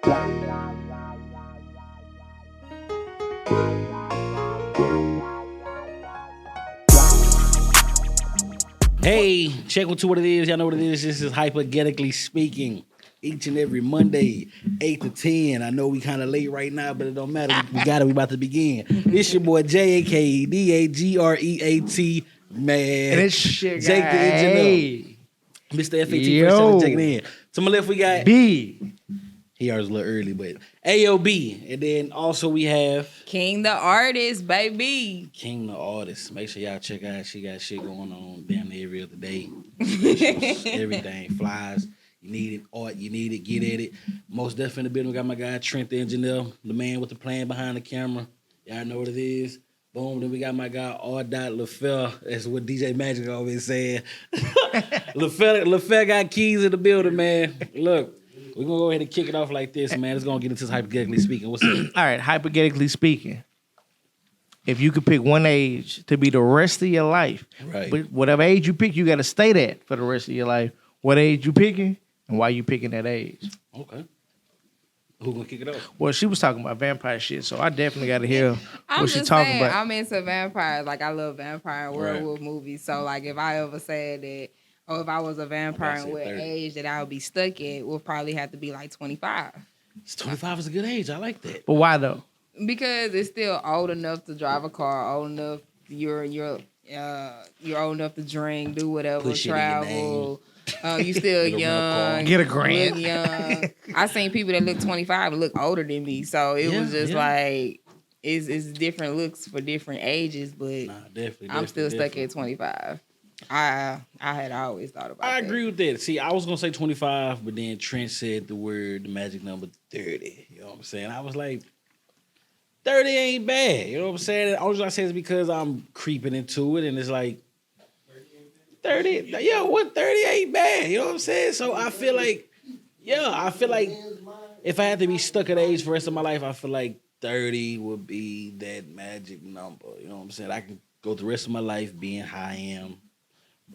Hey, check with what it is. Y'all know what it is. This is Hypothetically Speaking. Each and every Monday, 8 to 10. I know we kind of late right now, but it don't matter. We got it. We about to begin. This your boy J, a.k.a. Dagreat, man. And this shit Jake the engineer. Mr. FAT first time checking in. To my left, we got B. He always a little early, but AOB. And then also we have King the artist, baby. King the artist. Make sure y'all check out. She got shit going on damn near every other day. Everything. Flies. You need it. Art. You need it. Get at it. Most definitely in the building. We got my guy Trent the engineer. The man with the plan behind the camera. Y'all know what it is. Boom. Then we got my guy R. LaFell. That's what DJ Magic always saying. LaFell got keys in the building, man. Look. We're going to go ahead and kick it off like this, man. Let's go and get into this hypothetically speaking. What's up? All right, hypothetically speaking, if you could pick one age to be the rest of your life, right? But whatever age you pick, you got to stay that for the rest of your life. What age you picking and why you picking that age? Okay. Who going to kick it off? Well, she was talking about vampire shit, so I definitely got to hear what she's talking about. I'm into vampires. Like, I love vampire and werewolf movies. So, like, if I ever said that, or if I was a vampire and what age that I would be stuck at, would probably have to be like 25. 25 is a good age. I like that. But why though? Because it's still old enough to drive a car, old enough you're old enough to drink, do whatever, Push travel. You still young. Get a grant. Look young. I seen people that look 25 and look older than me, so it was just like it's different looks for different ages. But I'm still stuck at 25. I had always thought about that. I agree with that. See, I was going to say 25, but then Trent said the magic number 30. You know what I'm saying? I was like, 30 ain't bad. You know what I'm saying? The only reason I say is because I'm creeping into it, and it's like, 30, what 30 ain't bad. You know what I'm saying? So I feel like if I had to be stuck at age for the rest of my life, I feel like 30 would be that magic number. You know what I'm saying? I can go the rest of my life being how I am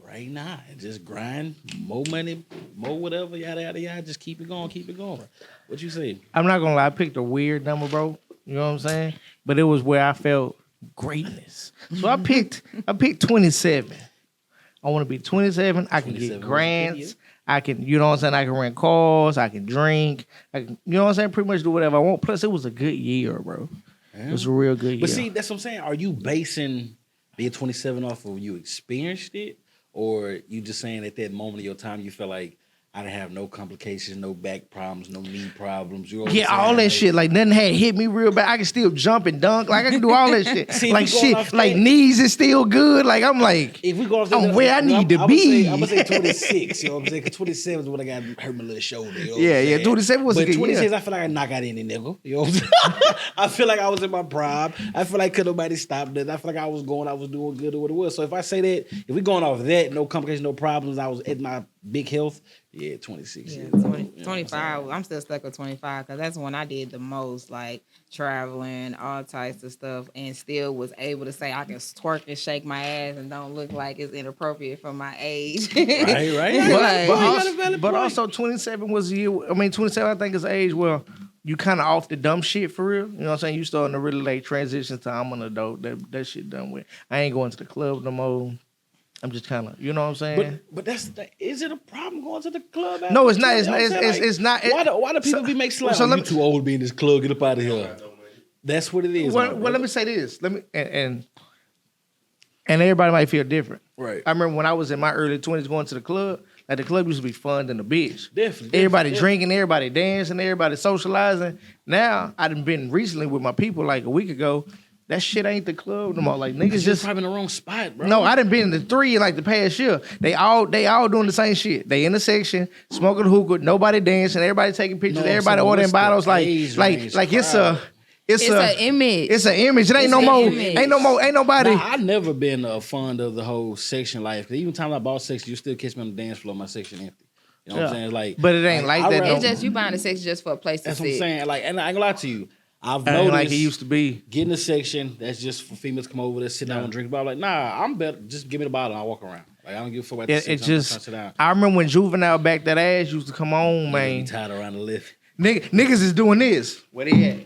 right now and just grind, more money, more whatever, yada, yada, yada. Just keep it going. What you say? I'm not going to lie. I picked a weird number, bro. You know what I'm saying? But it was where I felt greatness. So I picked 27. I want to be 27. I can get grants. I can, you know what I'm saying? I can rent cars. I can drink. I can, you know what I'm saying? Pretty much do whatever I want. Plus, it was a good year, bro. It was a real good year. But see, that's what I'm saying. Are you basing being 27 off of you experienced it? Or you just saying at that moment of your time, you felt like I didn't have no complications, no back problems, no knee problems. You know all that shit. Like nothing had hit me real bad. I can still jump and dunk. Like I can do all that shit. See, like shit. Like knees is still good. Like I'm like, if we go off I'm where I need to be. I'm gonna say 26. You know what I'm saying? Because 27 is when I got hurt my little shoulder. You know yeah. 27 was a good 26, year. I feel like I knock out any nigga. You know what I'm saying? I feel like I was in my prime. I feel like could nobody stop that. I feel like I was doing good or what it was. So if I say that, if we going off that, no complications, no problems, I was at my big health. Yeah, 26. Yeah, 25. I'm still stuck with 25 because that's when I did the most, like traveling, all types of stuff, and still was able to say I can twerk and shake my ass and don't look like it's inappropriate for my age. Right. But also 27 was a year. I mean, 27 I think is age where you kind of off the dumb shit for real. You know what I'm saying? You starting to really like transition to I'm an adult. That shit done with. I ain't going to the club no more. I'm just kind of, you know what I'm saying? But is it a problem going to the club? No, it's not. It's not. Why do people be making slang? So you too old to be in this club. Get up out of here. That's what it is. Well, let me say this. And everybody might feel different. Right. I remember when I was in my early 20s going to the club. Like the club used to be fun than a bitch. Definitely. Everybody drinking, everybody dancing, everybody socializing. Now I done been recently with my people like a week ago. That shit ain't the club no more. Like niggas just probably in the wrong spot, bro. No, I done been in the 3 in like the past year. They all doing the same shit. They in the section, smoking hookah, nobody dancing, everybody taking pictures, everybody ordering bottles. Like it's an image. It's an image. It ain't no more. Ain't nobody. Nah, I've never been fond of the whole section life. Cause even time I bought section, you still catch me on the dance floor, my section empty. You know what I'm saying? Like, but it ain't like that. It's just you buying a section just for a place to sit. That's what I'm saying. Like, and I ain't gonna lie to you. I've ain't noticed like it used to be. Getting a section that's just for females to come over there, sit down and drink. But I'm like, nah, I'm better. Just give me the bottle and I'll walk around. Like, I don't give a fuck about the section. I remember when Juvenile back that ass used to come on, man. Tied around the lift. Niggas is doing this. Where they at?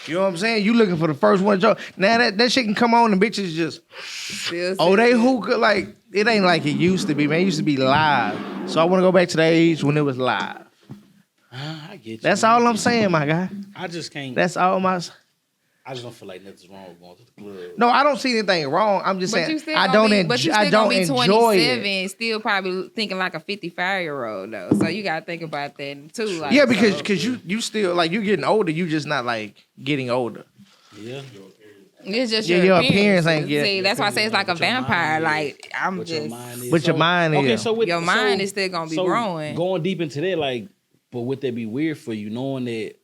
You know what I'm saying? You looking for the first one to show. Now that shit can come on and bitches just they hookah like it ain't like it used to be, man. It used to be live. So I want to go back to the age when it was live. I get you. That's all I'm saying, my guy. I just can't. That's all my. I just don't feel like nothing's wrong with going to the club. No, I don't see anything wrong. I'm just saying I don't enjoy it. 27, still probably thinking like a 55-year-old though. So you gotta think about that too. Like, yeah, because you still like you getting older. You just not like getting older. Yeah. It's just your appearance ain't getting. See, that's why I say it's like a vampire. Like I'm just. But your mind is. Okay, so your mind is still gonna be growing. Going deep into that, like, but would that be weird for you knowing that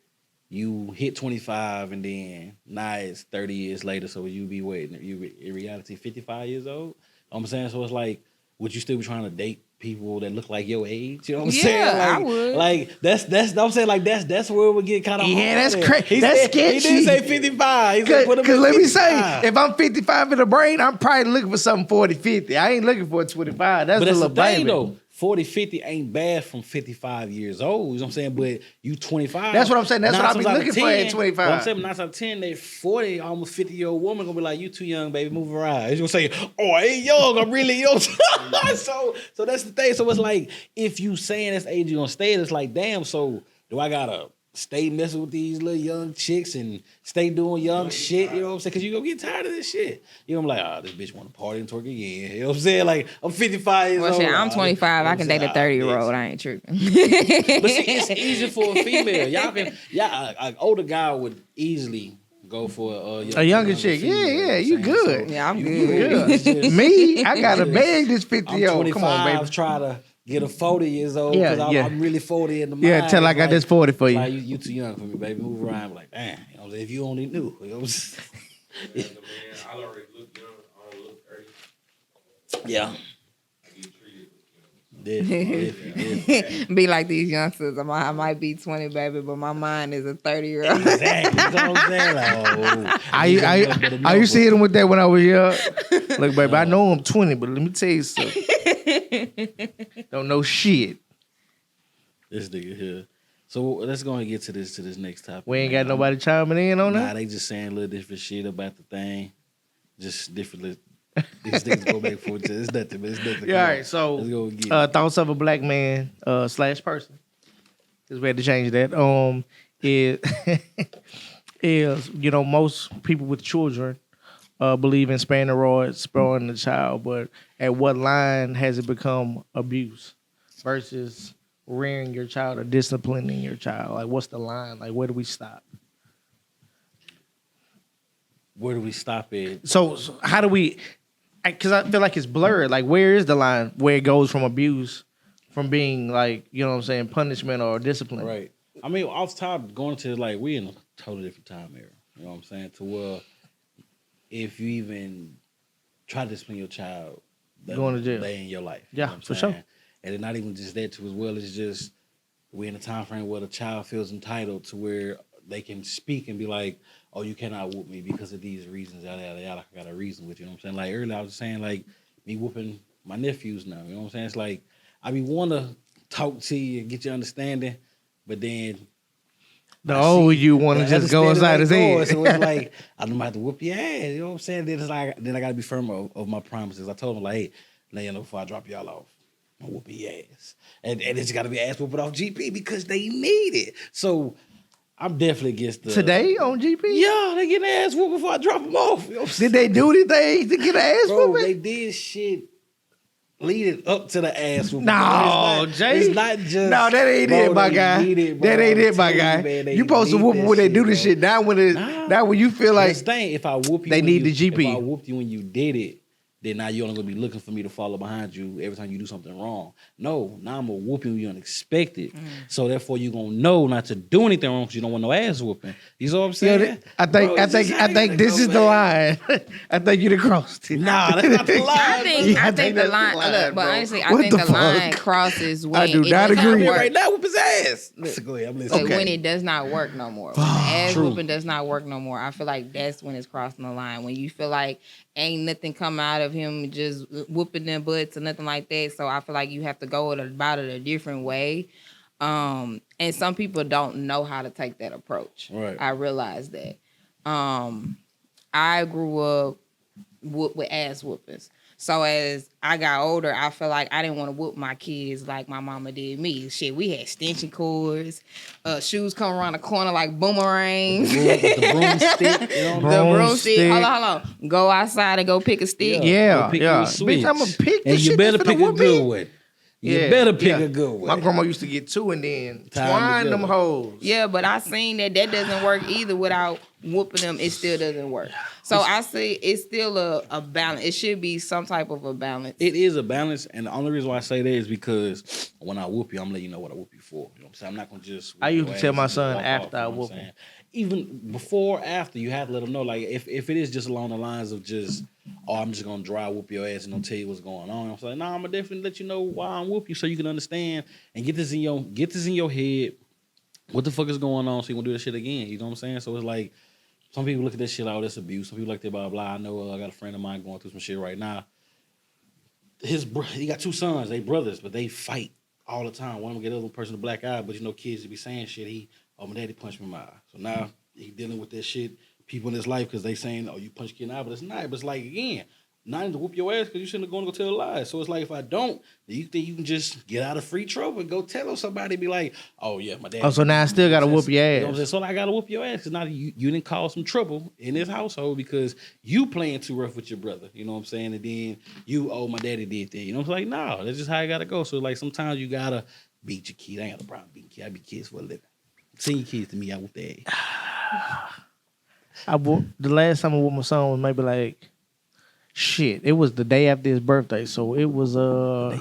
you hit 25 and then now it's 30 years later, so you be waiting, you in reality 55 years old? You know what I'm saying? So it's like, would you still be trying to date people that look like your age? You know what I'm saying? Like, I would. Like that's I'm saying like that's where it would get kind of hard. That's crazy. That's sketchy. He didn't say 55. Because let me say, if I'm 55 in the brain, I'm probably looking for something 40, 50. I ain't looking for a 25. That's a little baby. Though. 40, 50 ain't bad from 55 years old. You know what I'm saying? But you 25. That's what I'm saying. That's what I be looking for at 25. Well, I'm saying 9 out of 10, they 40, almost 50-year-old woman gonna be like, you too young, baby, move around. He's gonna say, oh, I ain't young, I'm really young. so that's the thing. So it's like, if you saying this age you're gonna stay, it's like, damn, so do I gotta stay messing with these little young chicks and stay doing young shit, you know what I'm saying? Because you're going to get tired of this shit. You know, I'm like, this bitch want to party and twerk again. You know what I'm saying? Like, I'm 55 years old. Shit, I'm 25. I can date a 30-year-old. I ain't tripping. But see, it's easy for a female. An older guy would easily go for a younger chick. Yeah, you good. So, yeah, I'm good. Me, I got to beg this 50-year-old. Come on, baby. Try to get a 40 years old because I'm really 40 in the mind. Yeah, tell I got this 40 for you. Like, you too young for me, baby. Move around. I'm like, damn. You know, if you only knew. You know what I'm saying? Man, I already look young. I don't look 30. Yeah. I get treated. Definitely. Be like these youngsters. I might be 20, baby, but my mind is a 30-year-old. Exactly. That's what I'm saying. Like, I used to hit them with that when I was young. Look, baby, I know I'm 20, but let me tell you something. Don't know shit. This nigga here. So let's go and get to this next topic. We ain't got nobody chiming in on that? Nah, they just saying a little different shit about the thing. Just different. These things go back for it. It's nothing, but it's nothing. Yeah, all right, so let's go get it. Thoughts of a black man / person. Because we had to change that. Is most people with children believe in sparing the rod, spoiling the child, but at what line has it become abuse versus rearing your child or disciplining your child? Like, what's the line? Like, where do we stop? Where do we stop it? So how do we? Because I feel like it's blurred. Like, where is the line where it goes from abuse, from being like, you know what I'm saying, punishment or discipline? Right. I mean, off top, going to like, we in a totally different time era. You know what I'm saying? To where if you even try to discipline your child, going to jail, they in your life. Yeah, you know for sure. And it's not even just that too, as well. It's just we're in a time frame where the child feels entitled to where they can speak and be like, oh, you cannot whoop me because of these reasons. Yada, yada, yada. I got a reason with you. You know what I'm saying? Like earlier, I was saying like me whooping my nephews now. You know what I'm saying? It's like I be want to talk to you and get your understanding, but then you want to just go inside his head. So it's like I don't have to whoop your ass. You know what I'm saying? Then it's like I got to be firm of my promises. I told him like, hey, now you know before I drop y'all off, I'm gonna whoop your ass, and it's got to be ass whooping off GP because they need it. So. I'm definitely against the... Today on GP? Yeah, they get their ass whooped before I drop them off. You know did they do anything to get ass whooped? They did shit leading up to the ass whooping. No, Jay. It's not just... No, that ain't it, my guy. That ain't it, my guy. You supposed to whoop them when they do the shit. Now when you feel like... That's the thing. If I whoop you... They need the GP. If I whooped you when you did it, then now you're only going to be looking for me to follow behind you every time you do something wrong. No, now I'm going to whoop you when you unexpected. So therefore you're going to know not to do anything wrong because you don't want no ass whooping. You know what I'm saying? I think this is the line. I think you'd have crossed it. Nah, that's not the line. I think the line, look, but honestly, I think the line crosses when it does not work. Right now, whoop his ass. Go ahead, I'm listening. When it does not work no more. When the ass whooping does not work no more. I feel like that's when it's crossing the line. When you feel like ain't nothing come out of him just whooping them butts or nothing like that. So I feel like you have to go about it a different way. And some people don't know how to take that approach. Right. I realized that. I grew up with ass whoopings. So as I got older, I felt like I didn't want to whoop my kids like my mama did me. Shit, we had extension cords, shoes come around the corner like boomerangs. The broomstick, you know? The broomstick. Hold on. Go outside and go pick a stick. Yeah. Bitch, I'm gonna pick this and you shit better that's pick finna a whoop good me. one. You better pick a good one. My grandma used to get 2 and then Tie 'em twine them together. hoes. Yeah, but I seen that doesn't work either without whooping them. It still doesn't work. So I see it's still a balance. It should be some type of a balance. It is a balance, and the only reason why I say that is because when I whoop you, I'm letting you know what I whoop you for. You know what I'm saying? I'm not gonna just. I used to tell my son walk after I you know whoop what I'm him. saying? Even before, or after, you have to let them know. Like if it is just along the lines of just, oh, I'm just gonna dry whoop your ass and don't tell you what's going on. I'm like, nah, I'm gonna definitely let you know why I'm whoop you so you can understand and get this in your head. What the fuck is going on? So you won't do that shit again. You know what I'm saying? So it's like. Some people look at that shit, oh, that's abuse. Some people like that, blah, blah. I know I got a friend of mine going through some shit right now. He got 2 sons, they brothers, but they fight all the time. One of them get the other person a black eye, but you know, kids to be saying shit. My daddy punched me in my eye. So now he dealing with that shit, people in his life, because they saying, oh, you punched kid in the eye, but it's not. But it's like, again, not to whoop your ass because you shouldn't have gone to go tell lies. So it's like, if I don't, then you think you can just get out of free trouble and go tell somebody, be like, oh, yeah, my dad. Oh, so now I still got to whoop your You know what I'm ass. saying? So I got to whoop your ass because now you didn't cause some trouble in this household because you playing too rough with your brother. You know what I'm saying? And then my daddy did that. You know what I'm saying? Like, no, that's just how I got to go. So, like, sometimes you got to beat your kid. I ain't got no problem beating kids. I beat kids for a living. Send your kids to me, I whoop their ass. The last time I whooped my son was maybe like, shit, it was the day after his birthday. So it was,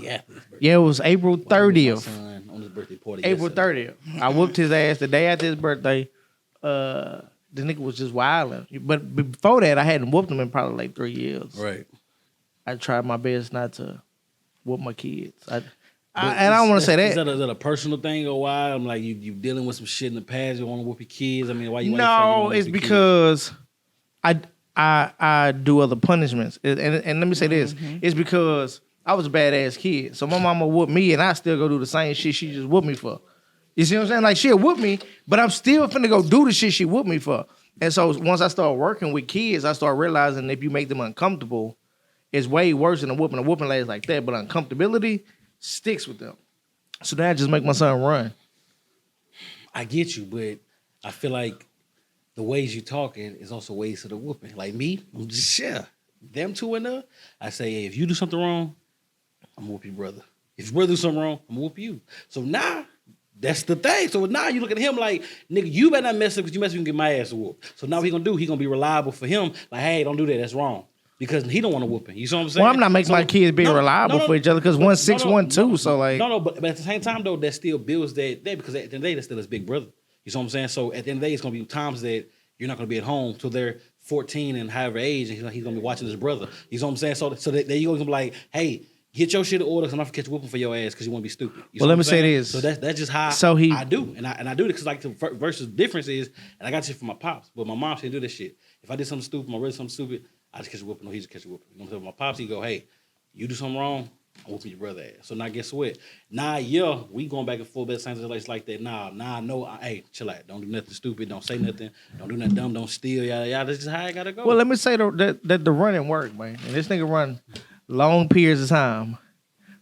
yeah, it was April 30th. On his birthday party April yesterday. 30th. I whooped his ass the day after his birthday. The nigga was just wilding. But before that, I hadn't whooped him in probably like 3 years. Right. I tried my best not to whoop my kids. And I don't want to say that. Is that a personal thing or why? I'm like, you dealing with some shit in the past, you want to whoop your kids? I mean, why you No, wanna it's whoop your because I do other punishments. And let me say this. It's because I was a badass kid. So my mama whooped me and I still go do the same shit she just whooped me for. You see what I'm saying? Like, she'll whoop me, but I'm still finna go do the shit she whooped me for. And so once I start working with kids, I start realizing if you make them uncomfortable, it's way worse than a whooping. A whooping lasts like that, but uncomfortability sticks with them. So then I just make my son run. I get you, but I feel like the ways you talking is also ways to the whooping. Like me, I'm just them two in there. I say, hey, if you do something wrong, I'm gonna whoop your brother. If your brother do something wrong, I'm gonna whoop you. So now that's the thing. So now you look at him like, nigga, you better not mess up because you mess up, you can get my ass whooped. So now what he gonna do? He gonna be reliable for him. Like, hey, don't do that. That's wrong. Because he don't want to whoop him. You see what I'm saying? Well, I'm not making my kids be reliable for each other because 1 6, 1 2. So like, but at the same time though, that still builds that because at the end of the day, that's still his big brother. You see what I'm saying? So at the end of the day, it's gonna be times that you're not gonna be at home till they're 14 and however age, and he's gonna be watching his brother. You see what I'm saying? So that there you go, he's gonna be like, hey, get your shit in order, because I'm not gonna catch whooping for your ass because you want to be stupid. You see well, what let me I'm say saying? this. So that's just how I do, and I do it because like the versus difference is, and I got shit from my pops, but my mom she didn't do this shit. If I did something stupid, my brother did something stupid, I just catch a whooping, or he just catch a whooping. You know what I'm saying? My pops, he go, hey, you do something wrong, I'm whooping your brother ass. So now guess what? Now, we going back and forth, but same things like that. Nah, I know, hey, chill out. Don't do nothing stupid. Don't say nothing. Don't do nothing dumb. Don't steal. Yada, yada. That's just how I gotta go. well, let me say that the running work, man. And this nigga run long periods of time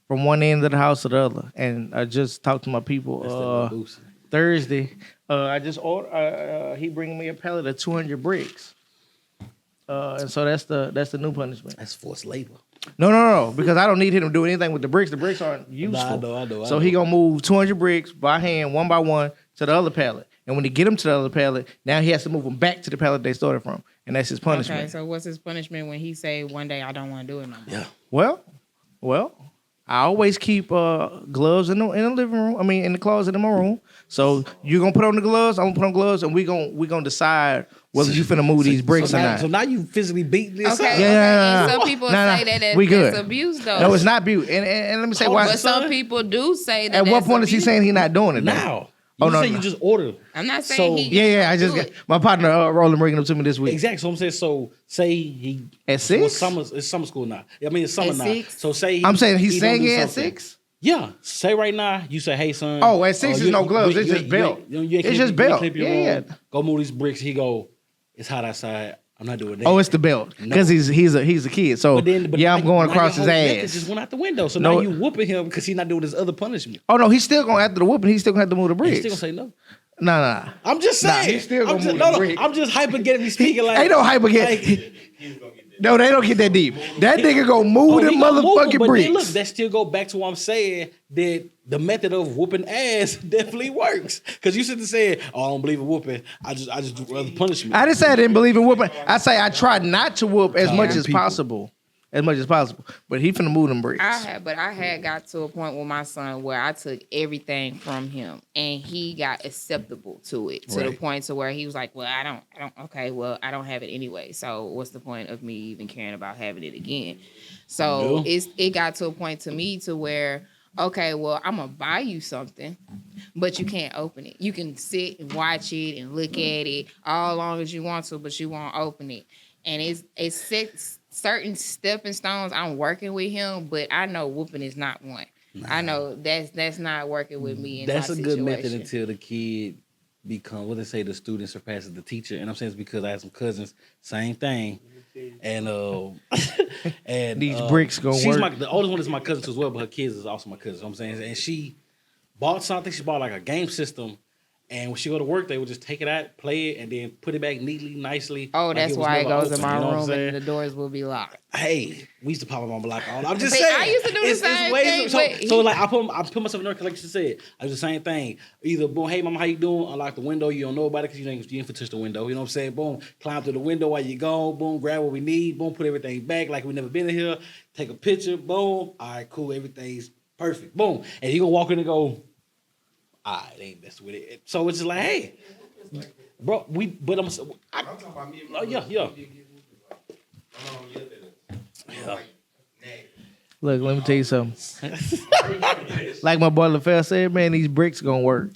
from one end of the house to the other. And I just talked to my people Thursday. I just ordered. He bringing me a pallet of 200 bricks. And so that's the new punishment. That's forced labor. No, because I don't need him to do anything with the bricks. The bricks aren't useful. I know. So he gonna move 200 bricks by hand, one by one, to the other pallet. And when he get them to the other pallet, now he has to move them back to the pallet they started from, and that's his punishment. Okay, so what's his punishment when he say one day I don't want to do it no more? Yeah. Well, I always keep gloves in the living room. I mean, in the closet in my room. So you're gonna put on the gloves. I'm gonna put on gloves, and we gonna decide whether you finna move these bricks or not. So now you physically beat this Okay, up. Yeah. And some people say that we good. that's abuse, though. No, it's not abuse. And let me say why. But some people do say that. At what that's point is he abuse. saying he's not doing it though? Now. Oh, You no, say no. you just ordered. I'm not saying he. Yeah. I just got my partner Roland bringing them to me this week. Exactly. So I'm saying, so say he At 6? It's summer school now. I mean, it's summer At now. 6? So say I'm saying he's he don't saying do it at something. 6. Yeah, say right now, you say, hey, son. Oh, at 6 is no gloves. It's just belt. It's just belt. Yeah. Go move these bricks. He go, it's hot outside. I'm not doing that. Oh, it's the belt. Because he's a kid. So, but I'm going across his ass. Just went out the window. So now you whooping him because he's not doing his other punishment. Oh, no, he's still going after the whooping. He's still going to have to move the bricks. He's still going to say no. Nah. I'm just saying. He's still going to move the bricks. I'm just hypergetically speaking like. Ain't no hypergetic. No, they don't get that deep. That nigga gonna move them motherfucking bricks. Look, that still go back to what I'm saying, that the method of whooping ass definitely works. Because you sit there saying, oh, I don't believe in whooping. I just do other punishment. I didn't say I didn't believe in whooping. I say I tried not to whoop as much as possible. As much as possible. But he finna move them bricks. I had got to a point with my son where I took everything from him and he got acceptable to it. To the point to where he was like, well, I don't have it anyway. So what's the point of me even caring about having it again? So it got to a point to me to where, okay, well, I'm gonna buy you something, but you can't open it. You can sit and watch it and look at it all long as you want to, but you won't open it. And it's certain stepping stones I'm working with him, but I know whooping is not one. I know that's not working with me in that's my a situation. good method until the kid become, what they say, the student surpasses the teacher. And I'm saying it's because I had some cousins, same thing. And and these bricks gonna work. The oldest one is my cousin too as well, but her kids is also my cousin. You know what I'm saying? And she bought something. She bought like a game system. And when she go to work, they would just take it out, play it, and then put it back neatly, nicely. Oh, that's why it goes in my you know room and the doors will be locked. Hey, we used to pop up on block all. I'm just See, saying. I used to do the same thing. So like I put myself in there like she said. I do the same thing. Either boom, hey mama, how you doing? Unlock the window. You don't know about it because you ain't touch the window. You know what I'm saying? Boom, climb through the window while you gone. Boom, grab what we need. Boom, put everything back like we never been in here. Take a picture. Boom. All right, cool. Everything's perfect. Boom, and he gonna walk in and go, they ain't messing with it. So it's just like, hey, bro, I'm talking about me. Oh, yeah. Look, let me tell you something. Like my boy LaFell said, man, these bricks gonna work.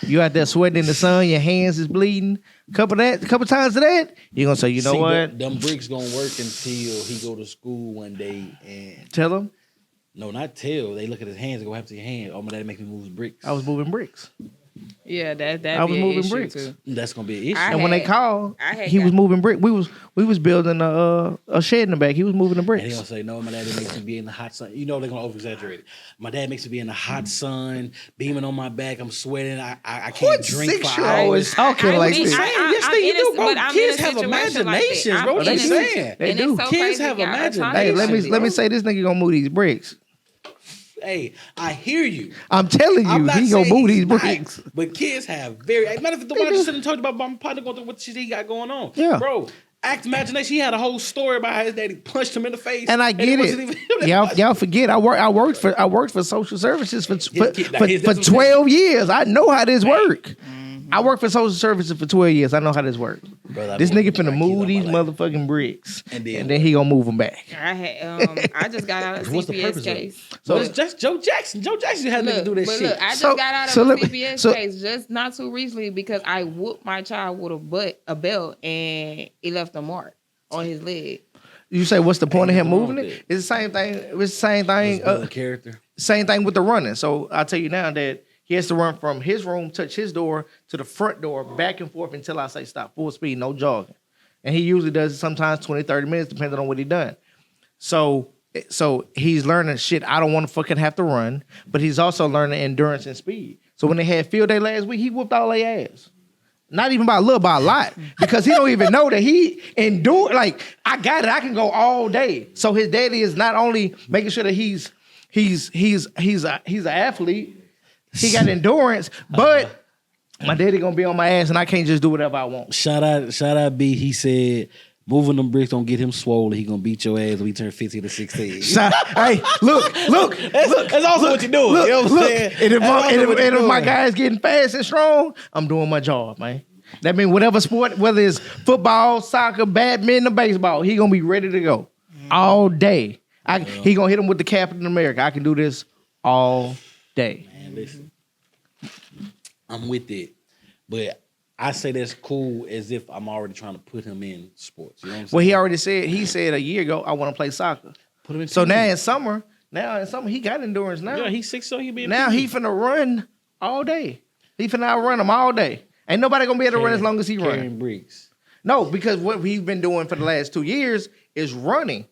You out there sweating in the sun, your hands is bleeding. Couple times of that, you're gonna say, you know what? Them bricks gonna work until he go to school one day and tell him. No, not tell. They look at his hands and go after your hand. Oh, my daddy make me move bricks. I was moving bricks. Yeah, I was moving bricks. Too. That's gonna be an issue. And when they called, he was moving brick. We was building a shed in the back. He was moving the bricks. And he gonna say, no, my daddy makes me be in the hot sun. You know they're gonna over exaggerate it. My dad makes me be in the hot sun, beaming on my back. I'm sweating. I can't drink for hours. Talking like this. Yes, they do, bro. Kids have imaginations, bro. What they saying? They do. Kids have imaginations. Hey, let me say this nigga gonna move these bricks. Hey, I hear you. I'm telling you, he gonna move these bricks. But kids have matter of fact, the one I just sitting and talked about my partner going through what shit he got going on. Yeah. Bro, act imagination. He had a whole story about how his daddy punched him in the face. And I get it. Y'all forget. I worked for social services for 12 years. I know how this work. I worked for social services for 12 years. I know how this works. This nigga finna move these motherfucking bricks, and then he gonna move them back. I just got out of a CPS case. So it's just Joe Jackson. Joe Jackson had to do this shit. Look, I just got out of a CPS case just not too recently because I whooped my child with a belt and it left a mark on his leg. You say, what's the point of him moving it? It's the same thing. It's the same thing. Character. Same thing with the running. So I'll tell you now that he has to run from his room, touch his door, to the front door, back and forth until I say stop. Full speed, no jogging. And he usually does it sometimes 20, 30 minutes, depending on what he done. So he's learning shit. I don't want to fucking have to run, but he's also learning endurance and speed. So when they had field day last week, he whooped all their ass. Not even by a little, by a lot. Because he don't even know that he endured. Like, I got it. I can go all day. So his daddy is not only making sure that he's an athlete, he got endurance, but my daddy gonna be on my ass and I can't just do whatever I want. Shout out B. He said moving them bricks don't get him swollen. He gonna beat your ass when he turn 15 to 16. Hey, look. That's also what you doing. You know what I'm saying? And if my guy's getting fast and strong, I'm doing my job, man. That means whatever sport, whether it's football, soccer, badminton, or baseball, he gonna be ready to go all day. He gonna hit him with the Captain America. I can do this all day. Man, listen, I'm with it, but I say that's cool as if I'm already trying to put him in sports. You know what I'm saying? Well, he said a year ago, I want to play soccer. Put him in so now in summer, Now he got endurance now. Yeah, he's 6, so he be now he finna run all day. He finna outrun him all day. Ain't nobody gonna be able to run as long as he run. Bricks. No, because what he's been doing for the last 2 years is running.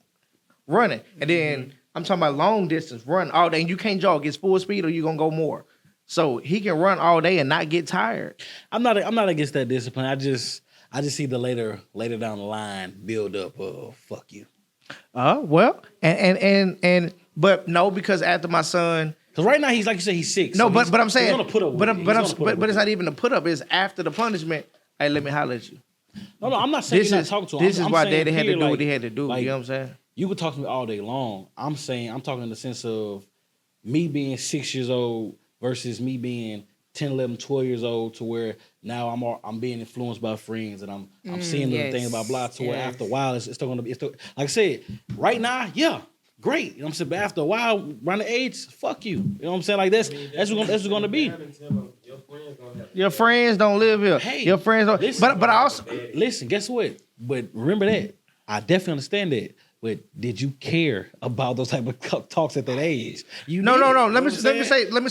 And then I'm talking about long distance, run all day. And you can't jog, it's full speed or you're gonna go more. So he can run all day and not get tired. I'm not against that discipline. I just see the later down the line build up of fuck you. Well, but no, because after my son, because right now he's like you said, he's 6. No, so but I'm saying, he's gonna put up. But it's not even a put up. It's after the punishment. Hey, let me holler at you. No, I'm not saying you're not talking to him. This is why Daddy had to do like, what he had to do. Like, you know what I'm saying? You could talk to me all day long. I'm talking in the sense of me being 6 years old versus me being 10, 11, 12 years old, to where now I'm being influenced by friends and I'm seeing little things about blah, to where after a while it's still gonna be like I said, right now, yeah, great. You know what I'm saying? But after a while, around the age, fuck you. You know what I'm saying? Like that's what's gonna be. Your friends don't live here. Hey, your friends don't. Listen, but I also listen. Guess what? But remember that. I definitely understand that. But did you care about those type of talks at that age? No. Let me say that. Let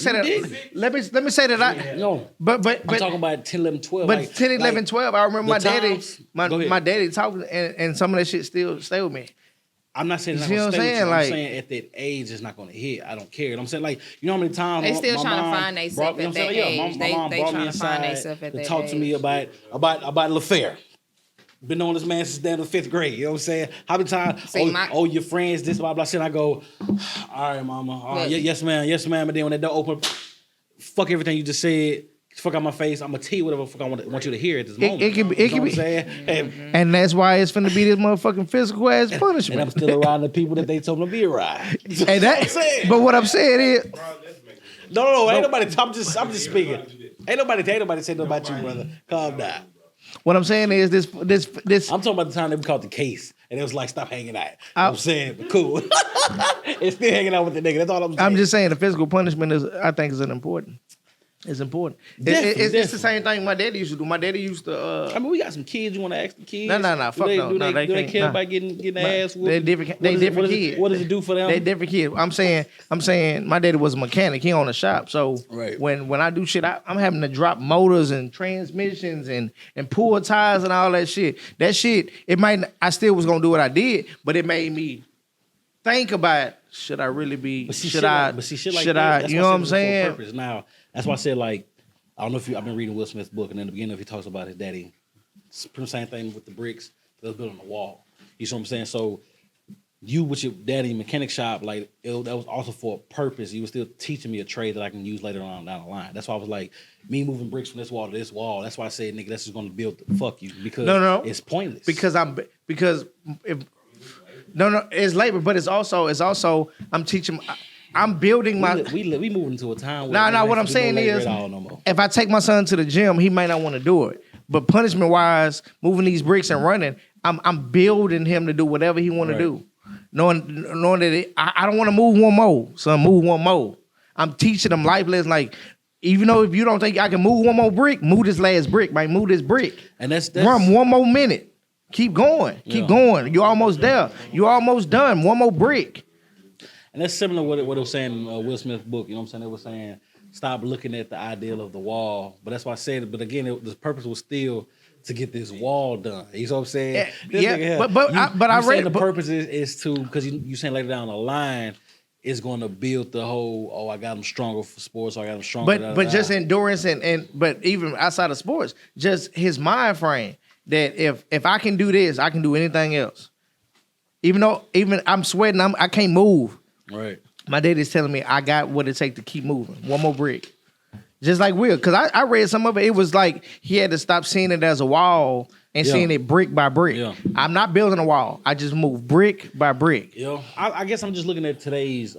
me say that I no. But I'm talking about 10, 11, 12. But like, 10, 11, like 12. I remember my times, daddy talking, and some of that shit still stay with me. I'm not saying it's you not see gonna what stay I'm with you. saying? I'm saying at that age it's not gonna hit. I don't care. You know what I'm saying? Like, you know how many times They still my trying to mom find they self brought- at that age. my mom They brought trying me to find they inside self at to that talk to me age. about l'affaire. Been knowing this man since down to 5th grade. You know what I'm saying? How many times? See, Your friends, this, blah, blah, shit. I go, all right, mama. All right, yes, ma'am. Yes, ma'am. And then when that door open, fuck everything you just said. Fuck out my face. I'm gonna tell you whatever the fuck I want you to hear at this moment. It can be. You know what I'm saying? And that's why it's finna be this motherfucking physical ass And punishment. I'm still around the people that they told me to be around. And but what I'm saying is, No, ain't nobody. I'm just speaking. Ain't nobody saying nothing about you, brother. Calm down. what I'm saying is this. I'm talking about the time they caught the case and it was like, stop hanging out. You know what I'm saying? But cool. It's still hanging out with the nigga. That's all I'm saying. I'm just saying the physical punishment I think is important. It's important. It's the same thing my daddy used to do. My daddy used to. I mean, we got some kids. You want to ask the kids? No. Fuck no. Do they can't. care about getting their ass whooped? They're different. They different kids. What does it do for them? They different kids. I'm saying my daddy was a mechanic. He owned a shop. So Right. when I do shit, I'm having to drop motors and transmissions and pull tires and all that shit. That shit, I still was gonna do what I did, but it made me think about, should I really be? Should I? You know what I'm saying? Now, that's why I said, like, I don't know if I've been reading Will Smith's book, and in the beginning, he talks about his daddy. It's the same thing with the bricks that was built on the wall. You see what I'm saying? So you with your daddy mechanic shop, like, that was also for a purpose. He was still teaching me a trade that I can use later on down the line. That's why I was like, me moving bricks from this wall to this wall. That's why I said, nigga, that's just going to build fuck you, because it's pointless. It's labor, but it's also I'm teaching. I'm building my. We moving into a time where what I'm saying is, no if I take my son to the gym, he may not want to do it. But punishment wise, moving these bricks and running, I'm building him to do whatever he want to do. Knowing that I don't want to move one more, son, move one more. I'm teaching him life lessons, like, even though if you don't think I can move one more brick, move this last brick, man, move this brick. And that's run one more minute. Keep going. Keep going. You're almost there. You're almost done. One more brick. And that's similar to what it was saying in Will Smith's book. You know what I'm saying? It was saying, stop looking at the ideal of the wall. But that's why I said it. But again, the purpose was still to get this wall done. You know what I'm saying? I read the purpose is to, because you saying later down the line, it's going to build the whole, I got them stronger for sports, or I got them stronger. But just endurance but even outside of sports, just his mind frame that if I can do this, I can do anything else. Even I'm sweating, I can't move. Right. My daddy's telling me I got what it takes to keep moving. One more brick. Just like Will, because I read some of it. It was like he had to stop seeing it as a wall and seeing it brick by brick. Yeah. I'm not building a wall. I just move brick by brick. I guess I'm just looking at today's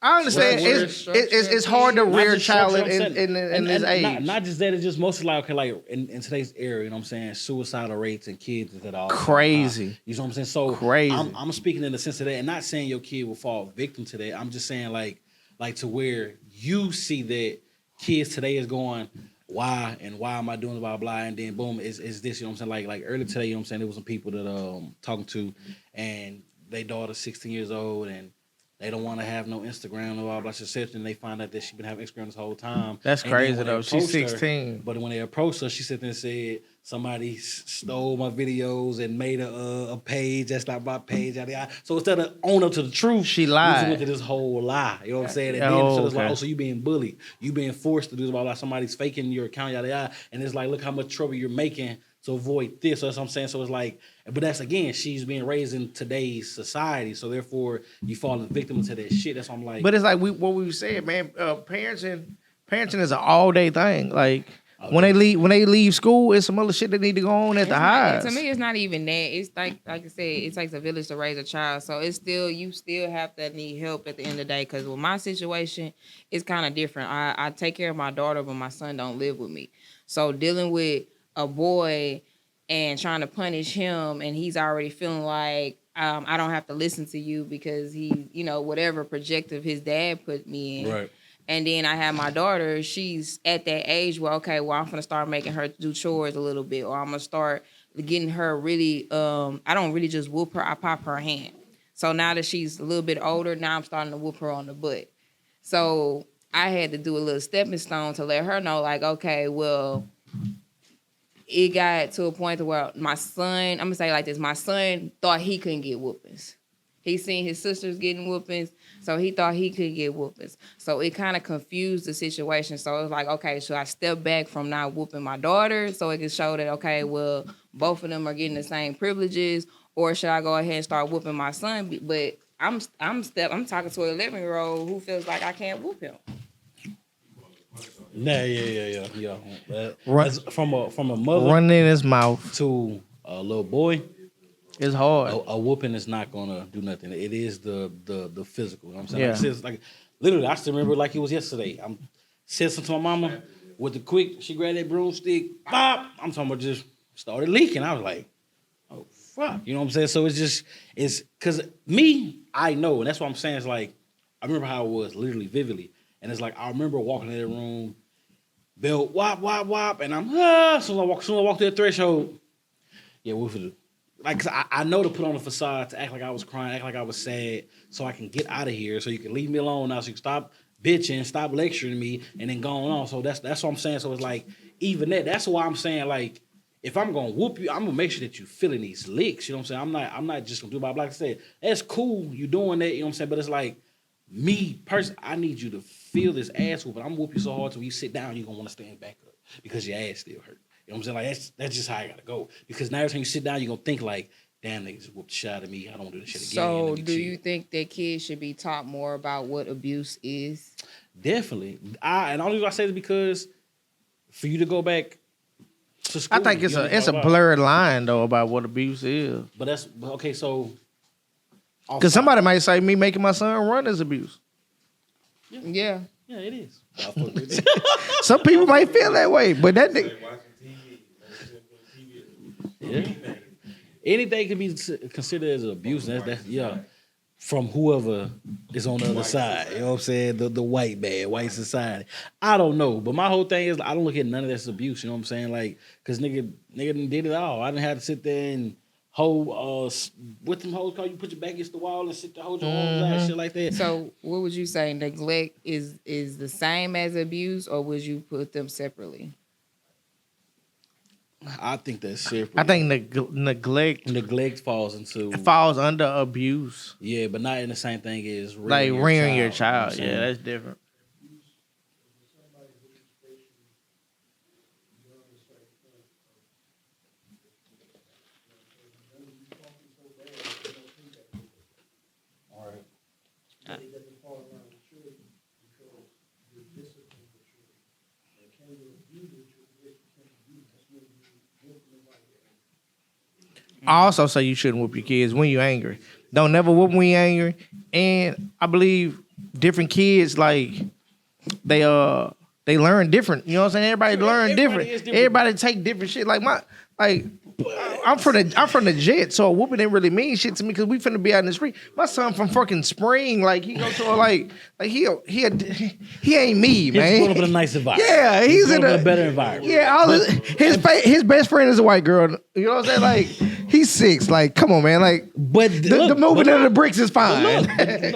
I understand. It's hard to rear a child in this age. Not just that, it's just mostly like, okay, like in today's era, you know what I'm saying, suicidal rates and kids is at all crazy. You know what I'm saying? So crazy. I'm speaking in the sense of that, and not saying your kid will fall victim to that. I'm just saying like to where you see that kids today is going, why am I doing blah blah, and then boom, is this, you know what I'm saying? Like earlier today, you know what I'm saying, there was some people that talking to, and their daughter 16 years old and they don't want to have no Instagram or all blah shit, and they find out that she been having Instagram this whole time. That's And then crazy when they though. She's approached her- 16. But when they approached her, she sat there and said somebody stole my videos and made a page that's not my page. Yada, yada. So instead of own up to the truth, She we lied. went to this whole lie. You know what I'm saying? And Oh, then so it's like, okay. oh, so you being bullied, you being forced to do this while like somebody's faking your account, yada yada. And it's like, look how much trouble you're making to avoid this. So that's what I'm saying. So it's like, but that's again, she's being raised in today's society. So therefore, you fall victim to that shit. That's what I'm like. But it's like what we said, man. Parenting is an all day thing. Like when they leave school, it's some other shit that need to go on at the house. To me, it's not even that. It's like I said, it takes a village to raise a child. So it's still, you still have to need help at the end of the day. Because with my situation, it's kind of different. I take care of my daughter, but my son don't live with me. So dealing with a boy and trying to punish him, and he's already feeling like I don't have to listen to you because he, whatever projective his dad put me in. Right. And then I have my daughter. She's at that age where, okay, well, I'm gonna start making her do chores a little bit, or I'm gonna start getting her really. I don't really just whoop her. I pop her hand. So now that she's a little bit older, now I'm starting to whoop her on the butt. So I had to do a little stepping stone to let her know, like, okay, well, it got to a point where my son, I'm gonna say it like this, my son thought he couldn't get whoopings. He seen his sisters getting whoopings, so he thought he could get whoopings. So it kind of confused the situation. So it was like, okay, should I step back from not whooping my daughter so it can show that, okay, well, both of them are getting the same privileges, or should I go ahead and start whooping my son? But I'm talking to an 11-year-old who feels like I can't whoop him. Yeah. Run- From a mother Running in his mouth to a little boy, is hard. a whooping is not gonna do nothing. It is the physical. You know what I'm saying? Yeah. Like, since, like literally, I still remember like it was yesterday. I'm said something to my mama with the quick. She grabbed that broomstick. Pop! I'm talking about just started leaking. I was like, oh fuck. You know what I'm saying? So it's because me, I know, and that's what I'm saying. It's like I remember how it was literally vividly, and it's like I remember walking in that room. Belt, wop, wop, wop, and I'm soon as I walk through the threshold, yeah, what for the like, 'cause I know to put on a facade to act like I was crying, act like I was sad, so I can get out of here, so you can leave me alone now, so you can stop bitching, stop lecturing me, and then going on. So that's what I'm saying. So it's like even that's why I'm saying like if I'm gonna whoop you, I'm gonna make sure that you feeling these licks. You know what I'm saying? I'm not just gonna do it. Like I said, that's cool, you doing that. You know what I'm saying? But it's like me personally, I need you to feel this ass whooping. I'm gonna whoop you so hard till you sit down, you're gonna want to stand back up because your ass still hurt. You know what I'm saying? Like that's just how I gotta go. Because now every time you sit down, you're gonna think like, damn, niggas whooped the shit out of me. I don't do this shit again. So do you think that kids should be taught more about what abuse is? Definitely. And the only reason I say this because for you to go back to school, I think it's a blurred line though about what abuse is. But okay. So Because somebody might say me making my son run is abuse. Yeah. Yeah, it is. I fuck with it. Some people might feel that way, but that nigga. Yeah. Anything can be considered as abuse. That's yeah. From whoever is on the other side. You know what I'm saying? The white man, white society. I don't know. But my whole thing is I don't look at none of this abuse. You know what I'm saying? Like, because nigga done did it all. I didn't have to sit there and hold what them hoes call you put your back against the wall and sit there hold your arms out and shit like that. So what would you say neglect is the same as abuse, or would you put them separately? I think that's separate. I think neglect falls into falls under abuse. Yeah, but not in the same thing as rearing your child. You know Yeah, that's different. I also say you shouldn't whoop your kids when you're angry. Don't never whoop when you're angry. And I believe different kids, like, they learn different. You know what I'm saying? Everybody learn different. Everybody take different shit. Like I'm from the jet, so a whooping didn't really mean shit to me because we finna be out in the street. My son from fucking Spring, like he go to a like he ain't me, man. He's growing up in a nice environment. Yeah, he's in a better environment. Yeah, his best friend is a white girl. You know what I'm saying? Like He's 6. Like, come on, man. Like, but the moving of the bricks is fine.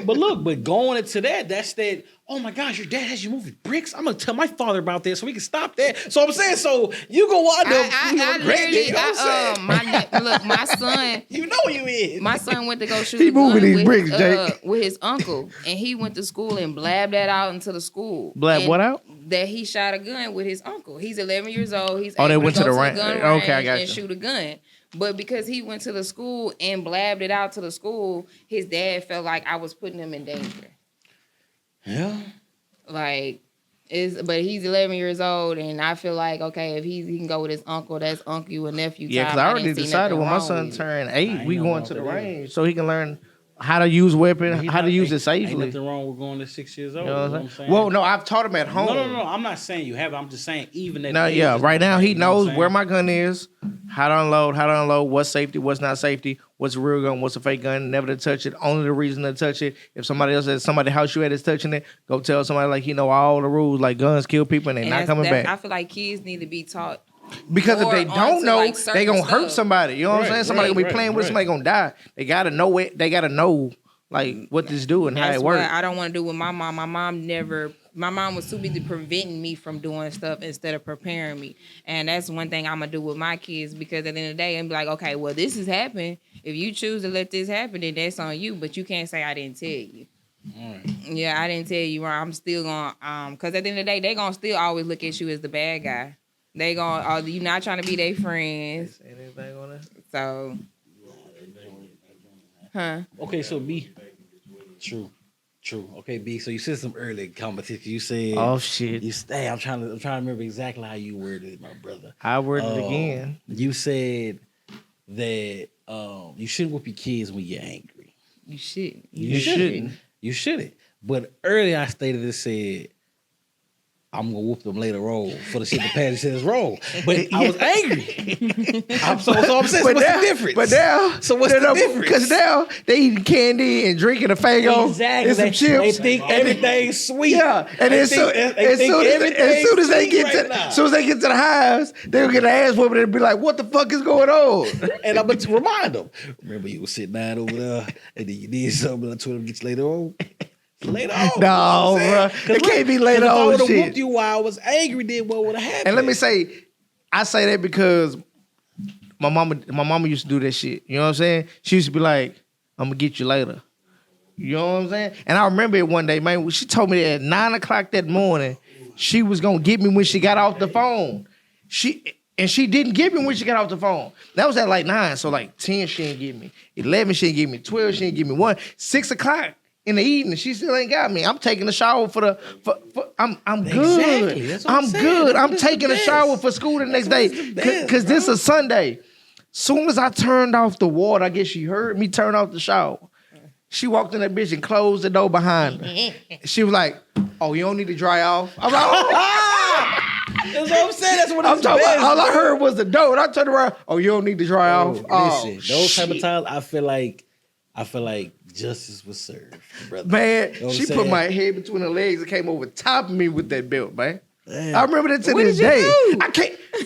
But going into that's that. Oh my gosh, your dad has you moving bricks. I'm gonna tell my father about this so we can stop that. So I'm saying, so you go wind up regretting. You know what I'm saying? Look, my son. You know you is. My son went to go shoot. He moving these with, bricks, Jake. With his uncle, and he went to school and blabbed that out into the school. What out? That he shot a gun with his uncle. He's 11 years old. He's they able went to to go the range. gun Okay, I got and you. shoot a gun. But because he went to the school and blabbed it out to the school, his dad felt like I was putting him in danger. Yeah. Like, but he's 11 years old, and I feel like, okay, if he can go with his uncle, that's uncle and nephew. Yeah, because I already decided when my son turned 8, we going to the range so he can learn how to use weapon, how to use it safely. Ain't nothing wrong with going to 6 years old. You know what I'm saying? Well, no, I've taught him at home. No. I'm not saying you have it. I'm just saying even at right now he knows where my gun is, how to unload, what's safety, what's not safety, what's a real gun, what's a fake gun, never to touch it. Only the reason to touch it, if somebody else at somebody's house you at is touching it, go tell somebody like he know all the rules, like guns kill people and they're not coming back. I feel like kids need to be taught. Because if they don't know, like they gonna hurt somebody. You know what I'm saying? Somebody gonna be playing with somebody gonna die. They gotta know it. They gotta know like what this do and how it works. I don't want to do with my mom. My mom was too busy preventing me from doing stuff instead of preparing me. And that's one thing I'm gonna do with my kids, because at the end of the day, I'm be like, okay, well, this has happened. If you choose to let this happen, then that's on you. But you can't say I didn't tell you. Yeah, I didn't tell you. I'm still gonna because at the end of the day, they gonna still always look at you as the bad guy. They gonna you not trying to be their friends. Anything on that? So, Okay, so B. True. Okay, B. So you said some early competition. You said, "Oh shit." I'm trying to remember exactly how you worded it, my brother. I worded it again. You said that you shouldn't whoop your kids when you're angry. you shouldn't. You shouldn't. But earlier I stated it said, I'm gonna whoop them later on for the shit the parents said is wrong. But I was angry. So I'm saying, what's the difference? But now, so what's the difference? Because now they eating candy and drinking a Faygo exactly. and some chips. They think everything's sweet. Yeah, and as soon as they get to the house, they'll get an ass whooping and be like, "What the fuck is going on?" And I'm gonna remind them. Remember, you was sitting down over there, and then you did something. I told them get you later on. Later on. No, bro. It can't be later on. If I would have whooped you while I was angry, then what would have happened? And let me say, I say that because my mama used to do that shit. You know what I'm saying? She used to be like, I'm gonna get you later. You know what I'm saying? And I remember it one day, man, she told me that at 9:00 that morning, she was gonna get me when she got off the phone. She didn't get me when she got off the phone. That was at like 9, so like 10 she didn't get me. 11 she didn't get me. 12 she didn't get me. 1, 6:00 in the evening, she still ain't got me. I'm taking a shower I'm good. Exactly. I'm good. I'm taking a shower for school the next day. Cause this is Sunday. Soon as I turned off the water, I guess she heard me turn off the shower. She walked in that bitch and closed the door behind her. She was like, "Oh, you don't need to dry off." I'm like, "Oh." That's what I'm saying. That's what I'm talking about. All I heard was the door, and I turned around. "Oh, you don't need to dry off." Listen, those type of times, I feel like justice was served, brother. Man, you know she put my head between her legs and came over top of me with that belt, man. Damn. I remember that to this day.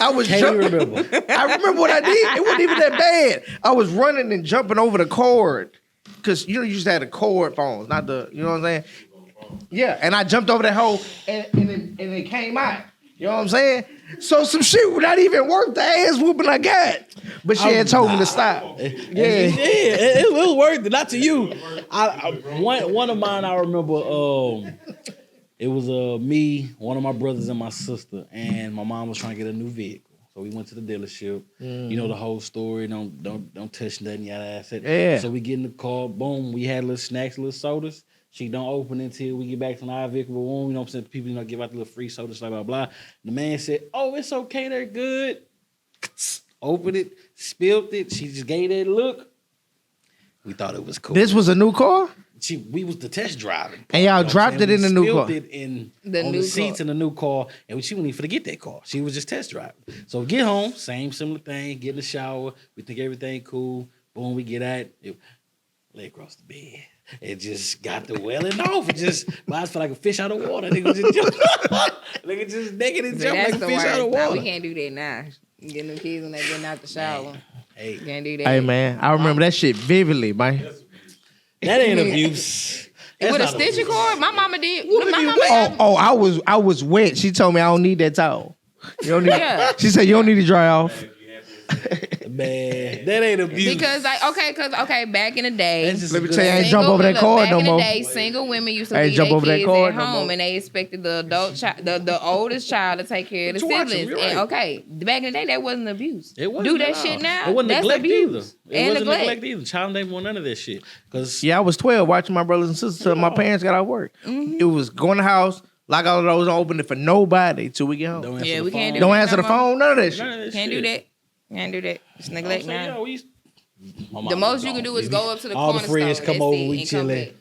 I was jumping. Remember. I remember what I did. It wasn't even that bad. I was running and jumping over the cord. Because, you used to have the cord phones, not the, you know what I'm saying? Yeah, and I jumped over that hole and it came out. You know what I'm saying? So some shit would not even worth the ass whooping I got. But she had told me to stop. It was worth it, not to you. One of mine, I remember, it was me, one of my brothers, and my sister, and my mom was trying to get a new vehicle. So we went to the dealership. You know the whole story. Don't touch nothing. Yada yada. Yeah. So we get in the car. Boom. We had little snacks, little sodas. She don't open it until we get back to our vehicle. Boom. You know what I'm saying? People give out the little free sodas, blah blah blah. The man said, "Oh, it's okay. They're good." Opened it, spilled it. She just gave that look. We thought it was cool. This was a new car? We was the test driving. And y'all dropped it in the new car. It in on the seats in the new car, and she wouldn't even forget that car. She was just test driving. So get home, similar thing. Get in the shower. We think everything cool. Boom, we get out. Lay across the bed. It just got the welling off. It just, my eyes felt like a fish out of water. Nigga just jump. Nigga just naked and jump like a fish out of water. We can't do that now. Getting them kids when they getting out the shower. Hey, Can't do that. Hey man, I remember that shit vividly, man. that ain't abuse. With a not stitching abuse. cord, my mama did. My mama, I was wet. She told me I don't need that towel. You don't need. Yeah. She said you don't need to dry off. Man, that ain't abuse. because back in the day, That's just Let me a good tell you, I ain't thing. jump over that cord back no in more. the day, single women used to I ain't leave jump their over that kids cord at no home, more. and they expected the adult child, the oldest child, to take care of the But you watch 'em, siblings. you're And right. back in the day, that wasn't abuse. It wasn't Do that at all. shit now. It wasn't That's neglect abuse. either. It And wasn't neglect. neglect either. Child ain't want none of that shit. Cause Yeah, I was 12 watching my brothers and sisters till my parents got out of work. It was going to the house, lock all the doors, and open it for nobody till we get home. don't answer Yeah, the we can't phone. Don't that answer no the more. phone, none of that shit. None of that Can't do shit. that. Can't do that. It's neglect I'm saying, now. yo, we used- My The mama most was you can gone. do is go up to the all corner the friends store, come that's over, it, we and come chilling. back.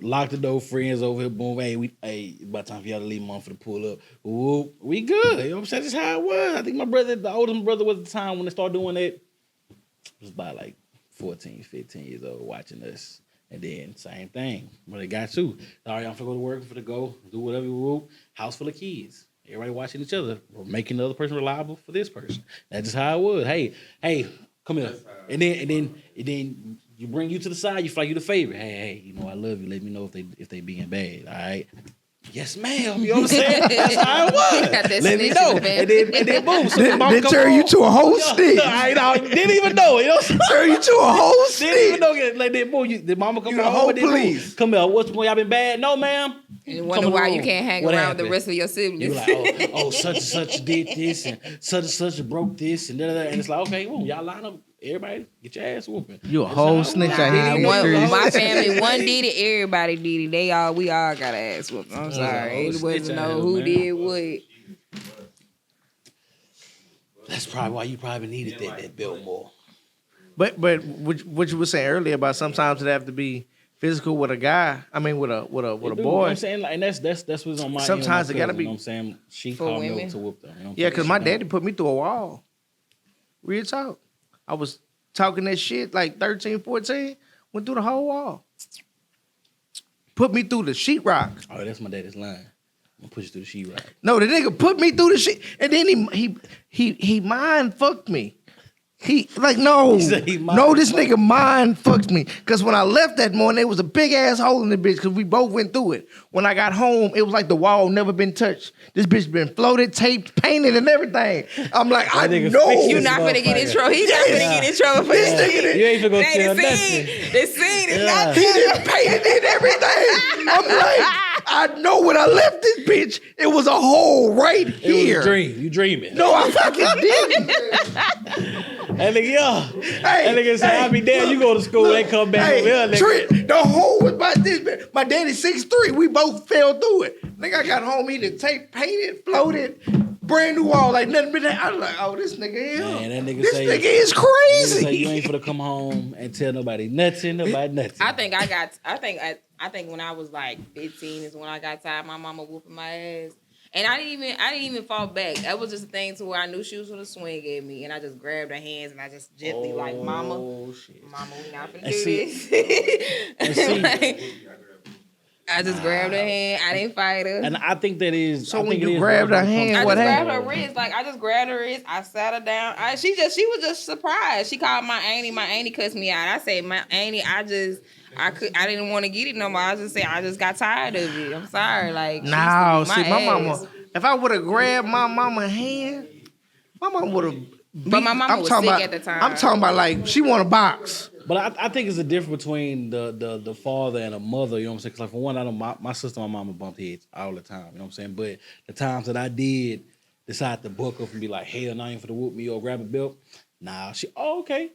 Lock the door, friends over here, boom, hey, by the time for y'all to leave, mom for the pull up, whoop, we good. You know what I'm saying? That's how it was. I think my brother, the oldest brother was at the time when they started doing that, was about like 14, 15 years old watching us. And then same thing. When they got to, all right, I'm finna go to work, for the go, do whatever you whoop, house full of kids. Everybody watching each other, or making the other person reliable for this person. That's just how it was. Hey, come here. And then you bring you to the side, you feel like you the favorite. Hey, you know I love you. Let me know if they being bad. All right. Yes, ma'am. You know what I'm saying? That's how it was. Got that Let me snitch know. in the family. And then boom. So the mom They come turn you home. to a whole stick. Didn't even know. You know what I'm saying? Turn you to a whole Didn't even stick. know. Like then boom, the mama come You the home. whole and then, boom, police. come here. What's the point? Y'all been bad? No, ma'am. And Come wonder in the why you room. can't hang What around with the happened? rest of your siblings. You like, oh, such and such did this, and such broke this, and da-da-da. And it's like, okay, boom, y'all line up, everybody, get your ass whooping. You a That's whole how it snitch was. out here in the One, my streets. family, one did it, everybody did it. We all got an ass whooping. I'm sorry. It wasn't know who did what. That's probably why you probably needed that belt more. But what you were saying earlier about sometimes it have to be physical with a guy. I mean with a They do, you know boy. what I'm saying? Like, and that's what's on my Sometimes my it gotta cousin, be you know what I'm saying? She for called me women. over to whoop them. You know what I'm Yeah, saying? because She my don't- daddy put me through a wall. Real talk. I was talking that shit like 13, 14, went through the whole wall. Put me through the sheetrock. Oh, that's my daddy's line. I'm gonna push you through the sheetrock. No, the nigga put me through the shit, and then he mind fucked me. He like no, He said he mind no, this fucked nigga mind fucked me. Cause when I left that morning, there was a big ass hole in the bitch. Cause we both went through it. When I got home, it was like the wall never been touched. This bitch been floated, taped, painted, and everything. I'm like, I nigga know fixed You this not gonna get in motherfucker. trouble. He not gonna get in trouble for This this. nigga, You ain't finna go Hey, tell the nothing. scene, the scene is Yeah. not he done painted it, everything. I'm like, I know when I left this bitch, it was a hole right It here. was a dream. You dreaming. No, I fucking didn't. That nigga, that nigga say, I'll be damn, you go to school, they come back over here, nigga. Trent, the hole was by this bitch. My daddy 6'3", we both fell through it. Nigga, I got home, he done tape, painted, floated, brand new wall, like nothing but that. I was like, oh, this nigga here. Man, that nigga this say- nigga is Nigga crazy. say you ain't finna come home and tell nobody nothing about nothing. I think when I was like 15 is when I got tired of my mama whooping my ass. And I didn't even fall back. That was just a thing to where I knew she was gonna swing at me, and I just grabbed her hands and I just gently like, "Mama, Shit. Mama, we not gonna And do see- this." Like, I just grabbed her hand. I didn't fight her. And I think that is. So I when think it you is grabbed worse her when it hand, I comes what just to- grabbed her wrist. Like I just grabbed her wrist. I sat her down. She was just surprised. She called my auntie. My auntie cussed me out. I said, my auntie, I didn't want to get it no more. I just said I just got tired of it. I'm sorry. Like she used to No, beat see, my ass. mama, if I would have grabbed my mama's hand, my mama would have. But my mama was sick at the time. I'm talking about like she want a box. But I think it's a difference between the father and a mother, you know what I'm saying? Because like for one, I know my sister and my mama bumped heads all the time, you know what I'm saying? But the times that I did decide to buck up and be like, hell, now you ain't for to whoop me or grab a belt. Nah, okay.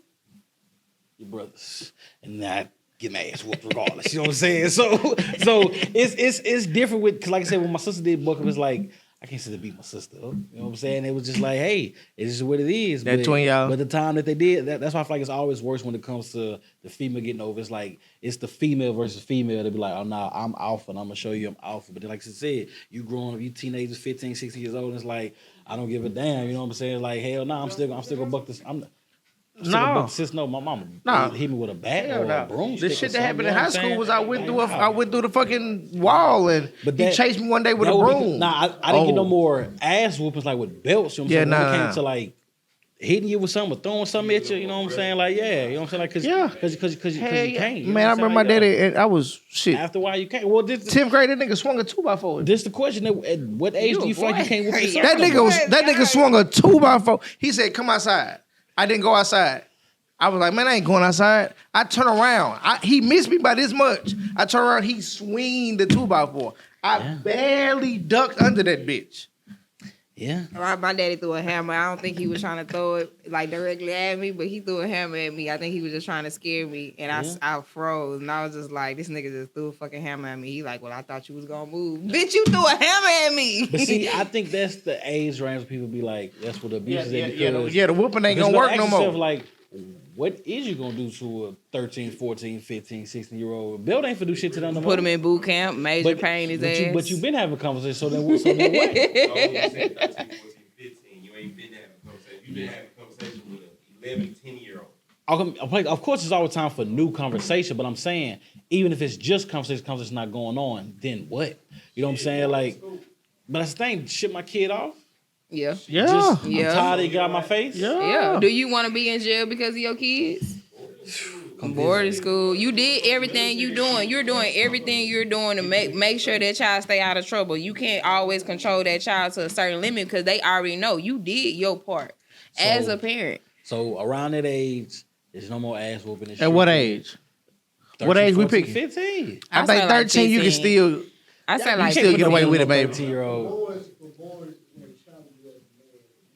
Your brothers. And I get my ass whooped regardless, you know what I'm saying? So it's different with, because like I said, when my sister did buck up, it's like, I can't sit to beat my sister up. You know what I'm saying? It was just like, hey, it's just what it is. That twin y'all. But the time that they did, that's why I feel like it's always worse when it comes to the female getting over. It's like, it's the female versus female. They be like, oh, nah, I'm alpha, and I'm going to show you I'm alpha. But then, like I said, you growing up, you teenagers, 15, 16 years old, and it's like, I don't give a damn. You know what I'm saying? Like, hell no, I'm still going to buck this. I'm still gonna buck sis. No, my mama hit me with a bat Hell or no. a broomstick. The or shit that something, happened you in know high what I'm school saying? was I went through the fucking wall and But he that- chased me one day with a That would be- broom. Nah, I didn't get no Oh. more ass whoopings like with belts. You know what I'm Yeah, saying? When nah, it came nah. to like hitting you with something or throwing something at you. You know what I'm saying? Like, yeah, you know what I'm saying? Like, because you can't. You know Man, I remember my daddy, and I was shit. After a while, you can't. Well, this 10th grade, that nigga swung a 2x4. This the question. At what age do you feel like you can't whoop yourself? That nigga swung a 2x4. He said, "Come outside." I didn't go outside. I was like, "Man, I ain't going outside." I turn around. He missed me by this much. I turn around. He swing the 2x4. I barely ducked under that bitch. Yeah. My daddy threw a hammer. I don't think he was trying to throw it like directly at me, but he threw a hammer at me. I think he was just trying to scare me, and I froze, and I was just like, "This nigga just threw a fucking hammer at me." He like, "Well, I thought you was gonna move, bitch. You threw a hammer at me." But see, I think that's the age range where people be like, "That's what abuse is." The whooping ain't gonna work no more. Like, what is you gonna do to a 13, 14, 15, 16-year-old? Bill ain't for do shit to them no more. Put him in boot camp, major pain his ass. But you been having a conversation, so then what? 13, 14, 15. You ain't been having a conversation. You been having a conversation with an 11, 10-year-old. Of course, it's always time for new conversation, but I'm saying, even if it's just conversation not going on, then what? You know what I'm saying? Like, but that's the thing. Shit my kid off. Yeah. I'm tired of got my face. Yeah. Do you want to be in jail because of your kids? Boarding school. You did everything you doing. You're doing everything you're doing to make sure that child stay out of trouble. You can't always control that child to a certain limit because they already know you did your part as a parent. So around that age, there's no more ass whooping. At what age? 13, what age 14, we picking? 15. I think 13 like you can still. I said You like still get away with it, baby. 13-year-old.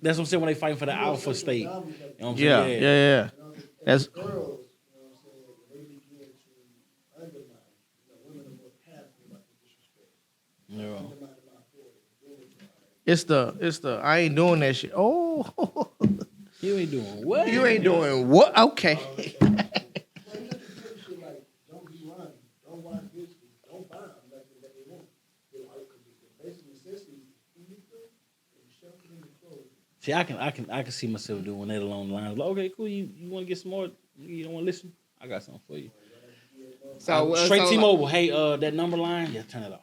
That's what I'm saying when they fighting for the alpha state. You know what I'm saying? Yeah. That's it's the I ain't doing that shit. Oh, You ain't doing what? you ain't doing what? Okay. See, I can see myself doing that along the lines. Like, okay, cool. You want to get some more? You don't want to listen? I got something for you. So straight T-Mobile. Hey, that number line, turn it off.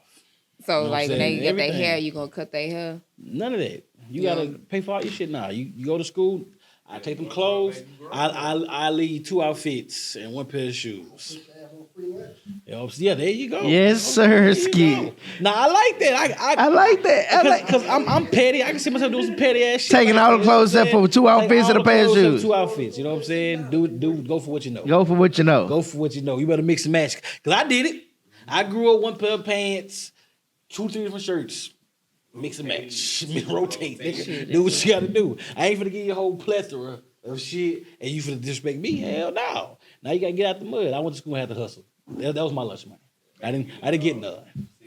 So You know like what when I'm they saying? get their Everything. hair, you gonna cut their hair? None of that. You gotta pay for all your shit now. You go to school. I take them clothes. I leave 2 outfits and 1 pair of shoes. Yeah, there you go. Yes, sir, Ski. Nah, I like that. I like that. Because I'm petty. I can see myself doing some petty ass shit. Taking all the clothes except for 2 outfits and a pair of shoes. 2 outfits. You know what I'm saying? Go for what you know. Go for what you know. Go for what you know. You better mix and match. Because I did it. I grew up 1 pair of pants, 2, 3 different shirts. Mix and match. Rotate. Nigga. Do what you gotta do. I ain't finna give you a whole plethora of shit and you finna disrespect me. Hell no. Now you gotta get out the mud. I went to school and had to hustle. That was my lunch money. I didn't get none.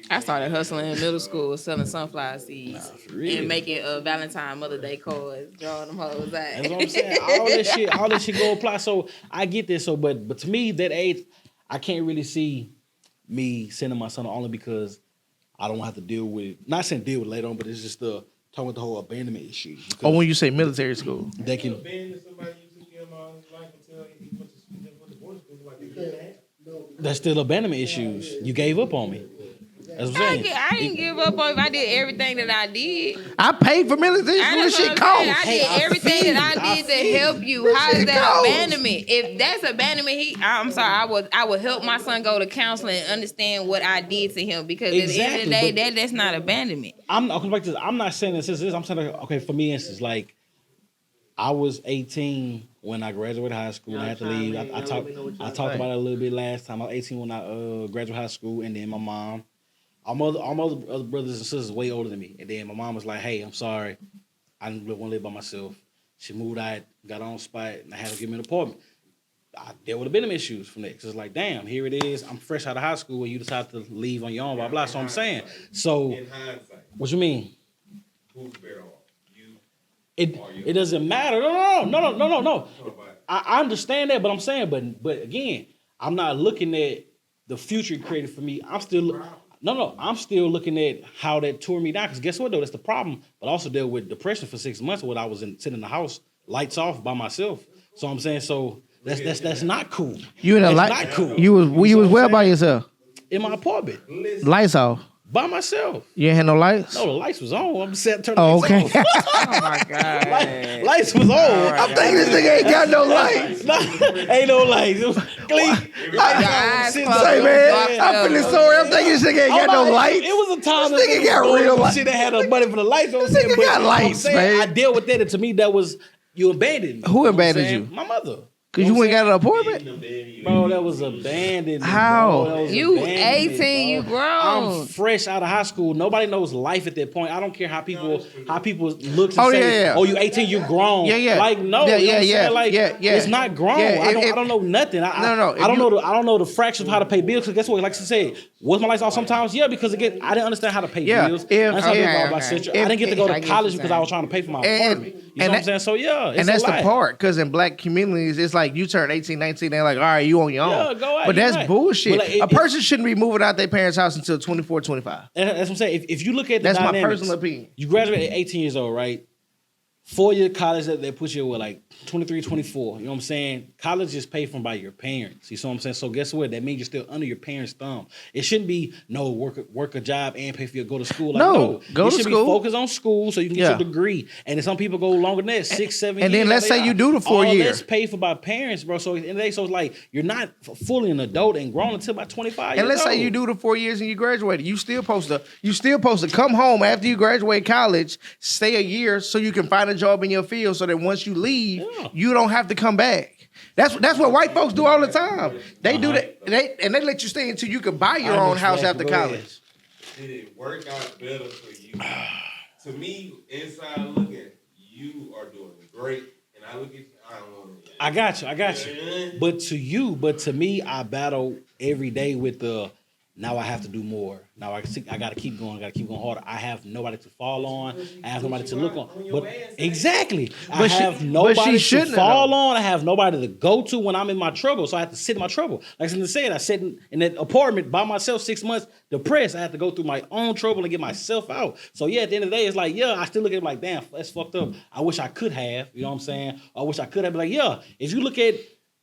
I started hustling in middle school, selling sunflower seeds and making Valentine Mother Day cards, drawing them hoes out. That's what I'm saying. All that shit go apply. So I get this. So, but to me, that age, I can't really see me sending my son only because I don't have to deal with it. Not saying deal with it later on, but it's just talking about the whole abandonment issue. When you say military school, they can Abandon somebody you took care of all his life until he went to boarding school like a year and a half. That's still abandonment issues. You gave up on me. That's what I'm saying. I didn't give up on if I did everything that I did. I paid for military school. This shit cost. I did everything that I did to help you. How is that abandonment? If that's abandonment, I'm sorry. I would help my son go to counseling and understand what I did to him because at the end of the day, that's not abandonment. I'm not saying this. I'm saying okay. For me, instance, like I was 18 when I graduated high school and I had to leave. I talked about it a little bit last time. I was 18 when I graduated high school, and then my mom. Our other brothers and sisters way older than me. And then my mom was like, hey, I'm sorry. I don't want to live by myself. She moved out, got her own spot, and I had to give me an apartment. I dealt with abandonment issues from that. Cause it's like, damn, here it is. I'm fresh out of high school and you decide to leave on your own, blah, blah. So I'm saying. So, In hindsight, what you mean? who's better off? You. It doesn't matter. No. I understand that, but I'm saying, but again, I'm not looking at the future created for me. I'm still looking at how that tore me down. Because guess what, though? That's the problem. But I also dealt with depression for 6 months when I was sitting in the house, lights off by myself. So I'm saying, that's not cool. You in a not cool. You was well by yourself. In my apartment. Lights off. By myself. You ain't had no lights? No, the lights was on. I'm set turn the Oh, lights okay. off. Oh my god. Lights was on. I'm thinking this nigga ain't got no lights. Ain't no lights. It was clean. Your eyes Shit, closed. Say, man, Fucked I'm up. feeling sorry. I'm thinking this nigga ain't got no lights. It was a time This nigga got real lights. shit that had no money for the lights. This nigga got lights, man. I dealt with that, and to me, that was you abandoned me. Who You know what I'm abandoned saying? you? My mother. Because you ain't got an apartment? Bro, that was abandoned. How? Bro, that was You abandonment, 18, you bro. grown. I'm fresh out of high school. Nobody knows life at that point. I don't care how people look and Oh, say, yeah. "Oh, you 18, you grown." Yeah, yeah. Like no, Yeah, you know what I'm yeah, saying? Like yeah, yeah. it's not grown. Yeah, I don't know nothing. I don't know the fraction of how to pay bills. Because guess what? Like she said, was my lights off sometimes? Yeah, because again, I didn't understand how to pay Yeah, bills. if- That's how okay. I didn't get to go I to get college you because saying. I was trying to pay for my And- apartment. You know what I'm saying? So yeah, it's And that's a the lot. part, because in black communities, it's like you turn 18, 19, they're like, all right, you on your own. Yeah, go out, but you're that's right. bullshit. But like, a person shouldn't be moving out their parents' house until 24, 25. And that's what I'm saying. If you look at the That's my dynamics, personal opinion. you graduate at 18 years old, right? 4-year college that they put you with like 23, 24. You know what I'm saying? College is paid for by your parents. You see what I'm saying? So guess what? That means you're still under your parents' thumb. It shouldn't be work a job and pay for your go to school. Like, No, go you to should school. be focused on school so you can get Yeah. your degree. And then some people go longer than that, 6, 7 years. and then let's say you do the 4 All year. that's paid for by parents, bro. So at the end of the day, so it's like you're not fully an adult and grown until about 25 And years let's say old. you do the 4 years and you graduated. You still supposed to come home after you graduate college, stay a year so you can find a job in your field so that once you leave, Yeah. you don't have to come back. That's what white folks do all the time. They do that. They let you stay until you can buy your I own know house exactly after what it college. is. Did it work out better for you? To me, inside looking, you are doing great, and I look at you, I don't know. I got you. But to me, I battle every day with the now I have to do more. Now I gotta keep going, harder. I have nobody to fall on. I have nobody to look on. But exactly. I have nobody to fall on. I have nobody to go to when I'm in my trouble. So I have to sit in my trouble. Like Cindy said, I sat in that apartment by myself 6 months, depressed. I had to go through my own trouble and get myself out. So yeah, at the end of the day, it's like, yeah, I still look at it like, damn, that's fucked up. I wish I could have, you know what I'm saying? I wish I could have. But like, yeah, if you look at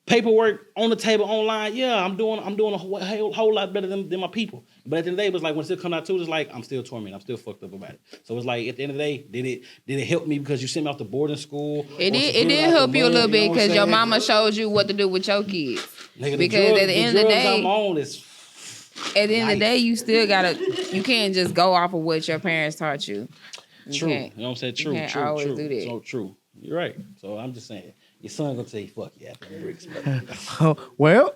paperwork on the table online, yeah, I'm doing a whole lot better than my people. But at the end of the day, it was like when it still come out too, it's like I'm still tormented. I'm still fucked up about it. So it's like at the end of the day, did it help me because you sent me off to boarding school? It did help you a little bit because your mama showed you what to do with your kids. Nigga, Because at the end of the day, I'm on is at the end of the day, you still you can't just go off of what your parents taught you. true. You know what I'm saying? True. can't always do that. So true. You're right. So I'm just saying. Your son gonna tell you, fuck you after the bricks. Well,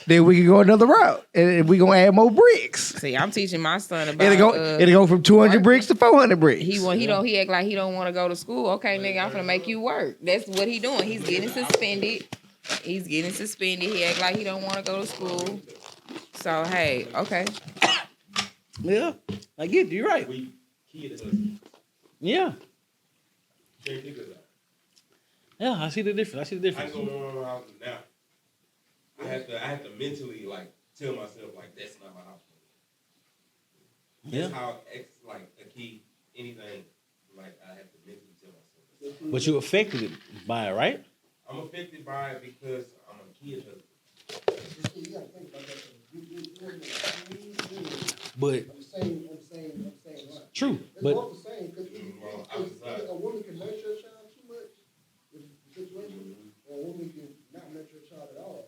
then we can go another route, and we gonna add more bricks. See, I'm teaching my son about. It'll go from 200 bricks to 400 bricks. He act like he don't want to go to school. Okay, nigga, I'm gonna make you work. That's what he doing. He's getting suspended. He act like he don't want to go to school. So hey, okay. Yeah, I get you. You're right. Yeah. Yeah, I see the difference. I go around house now. I have to mentally like tell myself like that's not my house. That's how like a key anything like I have to mentally tell myself. But you affected by it, right? I'm affected by it because I'm a kid husband. But I'm saying line. true. It's But both the same because a woman can nurture a child too much with the situation, or a woman can not nurture a child at all.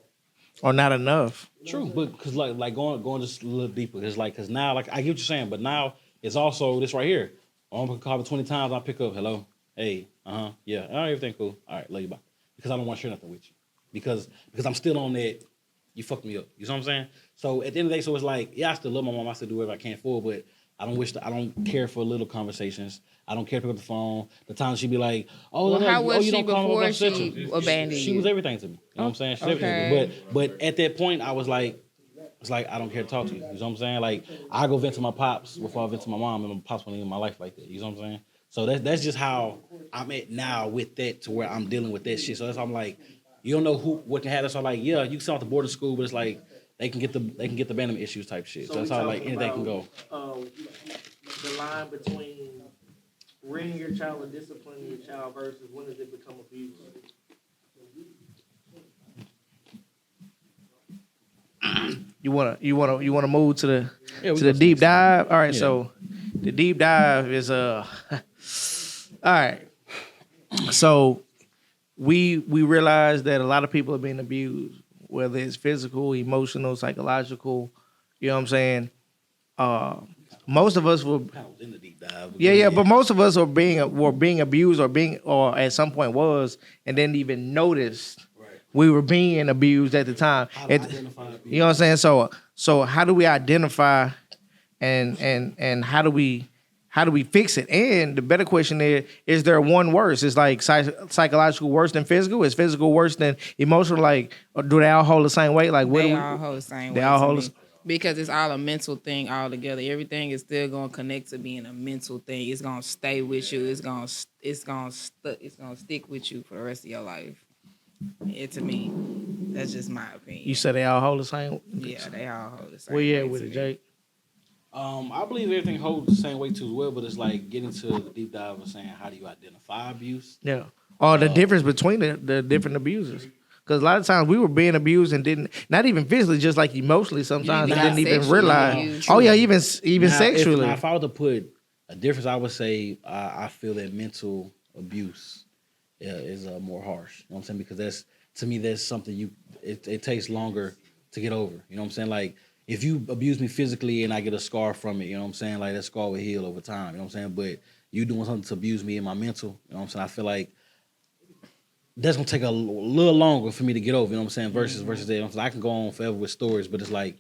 Or not enough. true. But because like going just a little deeper. It's like because now like I get what you're saying, but now it's also this right here. I'm gonna call it 20 times. I pick up. Hello. Hey. Yeah. All right. Everything cool. All right. Love you. Bye. Because I don't want to share nothing with you. Because I'm still on that. You fucked me up. You know what I'm saying? So at the end of the day, so it's like, yeah, I still love my mom. I still do whatever I can for her, but I don't care for little conversations. I don't care to pick up the phone. The time she'd be like, oh, Well, how was you she don't call me, before I'm such she a-" abandoned She you? was everything to me. You know what I'm saying? She was everything to me. But at that point, I was like, it's like, I don't care to talk to you. You know what I'm saying? Like, I go vent to my pops before I vent to my mom, and my pops won't live my life like that. You know what I'm saying? So that's just how I'm at now with that, to where I'm dealing with that shit. So that's why I'm like, you don't know what can happen. So I'm like, yeah, you can send off to boarding school, but it's like they can get the abandonment issues type shit. So that's how like anything can go. The line between rearing your child or disciplining your child versus when does it become abuse? wanna move to the Yeah, we to the go deep next time. dive? All right, Yeah. so the deep dive is all right. So we realize that a lot of people are being abused, whether it's physical, emotional, psychological. You know what I'm saying? Most of us were I was in the deep dive. yeah, but most of us were being abused or at some point was and didn't even notice Right. we were being abused at the time. How to identify You know what I'm saying? So how do we identify and how do we fix it? And the better question is there one worse? Is like psychological worse than physical? Is physical worse than emotional? Like, or do they all hold the same weight? Like, They all hold the same They way all to hold me. the- Because it's all a mental thing all together. Everything is still gonna connect to being a mental thing. It's gonna stay with you. It's gonna stick with you for the rest of your life. To me, that's just my opinion. You said they all hold the same? Yeah, they all hold the same. Where you way at with to it, me. Jake? I believe everything holds the same way too as well, but it's like getting to the deep dive of saying how do you identify abuse? Yeah. Or the difference between the different abusers. Because a lot of times we were being abused and didn't, not even physically, just like emotionally sometimes, You and even didn't even sexually realize. abused. Oh, yeah, even Now, sexually. If I were to put a difference, I would say I feel that mental abuse is more harsh. You know what I'm saying? Because to me that's something it takes longer to get over. You know what I'm saying? Like if you abuse me physically and I get a scar from it, you know what I'm saying? Like that scar will heal over time. You know what I'm saying? But you doing something to abuse me in my mental, you know what I'm saying? I feel like that's gonna take a little longer for me to get over. You know what I'm saying? Versus that. You know what I'm saying? I can go on forever with stories, but it's like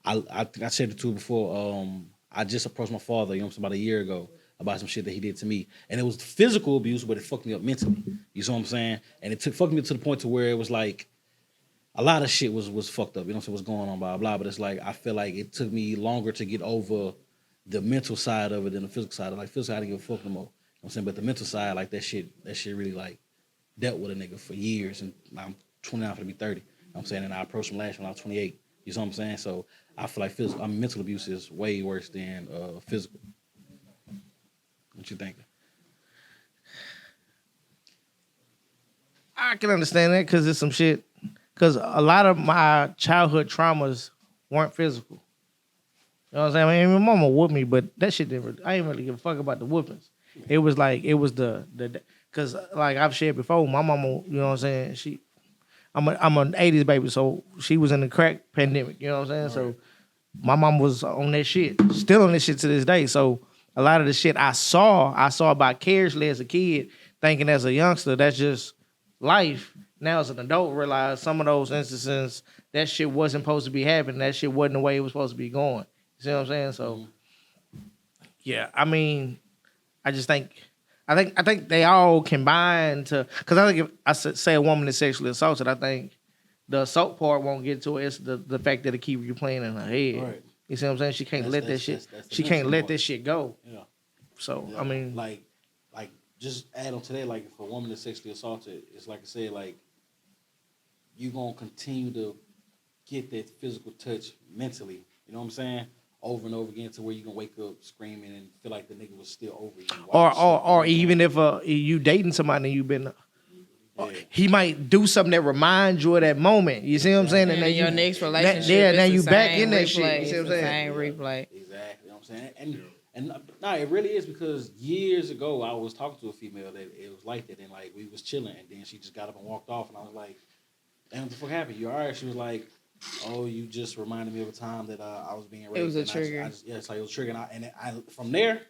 I think I said it to you before. I just approached my father, you know what I'm saying, about a year ago about some shit that he did to me, and it was physical abuse, but it fucked me up mentally. You see what I'm saying? And it fucked me to the point to where it was like a lot of shit was fucked up. You know what I'm saying? What's going on, blah blah. But it's like I feel like it took me longer to get over the mental side of it than the physical side. Like physical, I didn't give a fuck no more. You know what I'm saying? But the mental side, like that shit really like dealt with a nigga for years, and I'm 29 for to be 30. You know what I'm saying? And I approached him last when I was 28. You know what I'm saying? So I feel like mental abuse is way worse than physical. What you thinking? I can understand that because it's some shit. Because a lot of my childhood traumas weren't physical. You know what I'm saying? I mean, my mama whooped me, but that shit I didn't really give a fuck about the whoopings. It was the because like I've shared before, my mama, you know what I'm saying? I'm an 80s baby, so she was in the crack pandemic, you know what I'm saying? So my mom was on that shit, still on that shit to this day. So a lot of the shit I saw vicariously as a kid, thinking as a youngster, that's just life. Now as an adult, realize some of those instances, that shit wasn't supposed to be happening. That shit wasn't the way it was supposed to be going. You see what I'm saying? So, yeah, I mean, I think they all combine to, because I think if I say a woman is sexually assaulted, I think the assault part won't get to it. It's the fact that it keep replaying in her head. Right. You see what I'm saying? She can't let that shit. She can't let that shit go. Yeah. So Yeah. I mean, like just add on to that, like if a woman is sexually assaulted, it's like I said, like you gonna continue to get that physical touch mentally. You know what I'm saying? Over and over again to where you can wake up screaming and feel like the nigga was still over you. Or even if you dating somebody and you've been. Yeah. He might do something that reminds you of that moment. You see what I'm saying? And then your next relationship, now you back in that shit. You see what I'm saying? Same replay. Exactly. You know what I'm saying? And it really is because years ago I was talking to a female that it was like that, and like we was chilling, and then she just got up and walked off, and I was like, "Damn, what the fuck happened? You all right?" She was like, "Oh, you just reminded me of a time that I was being raped." It was a trigger. It's like it was a trigger, and I from there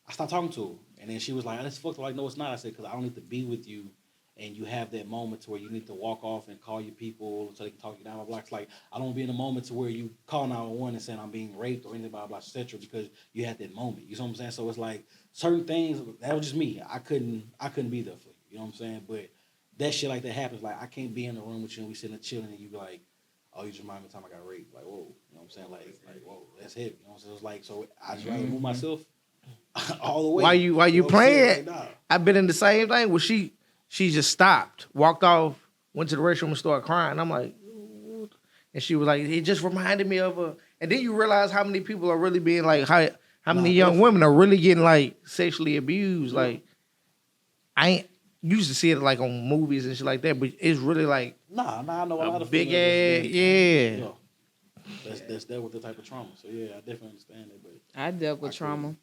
I stopped talking to her, and then she was like, "That's fucked." Like, no, it's not. I said, "Because I don't need to be with you." And you have that moment to where you need to walk off and call your people so they can talk you down my blocks. Like, I don't want to be in a moment to where you call 911 and saying I'm being raped or anything, blah, blah, etc. because you had that moment. You know what I'm saying? So it's like certain things, that was just me. I couldn't be there for you. You know what I'm saying? But that shit like that happens. Like, I can't be in the room with you and we sitting there chilling and you be like, oh, you just remind me of the time I got raped. Like, whoa. You know what I'm saying? Like whoa, that's heavy. You know what I'm saying? It's like, so I just rather move myself all the way. While you playing, like, nah. I've been in the same thing where she just stopped, walked off, went to the restroom and started crying. I'm like, what? And she was like, it just reminded me of her. And then you realize how many people are really being like, how many young women are really getting like sexually abused. Like, I ain't used to see it like on movies and shit like that, but it's really like I know a lot of big females ass, yeah. that's dealt with the type of trauma. So yeah, I definitely understand it. But I dealt with trauma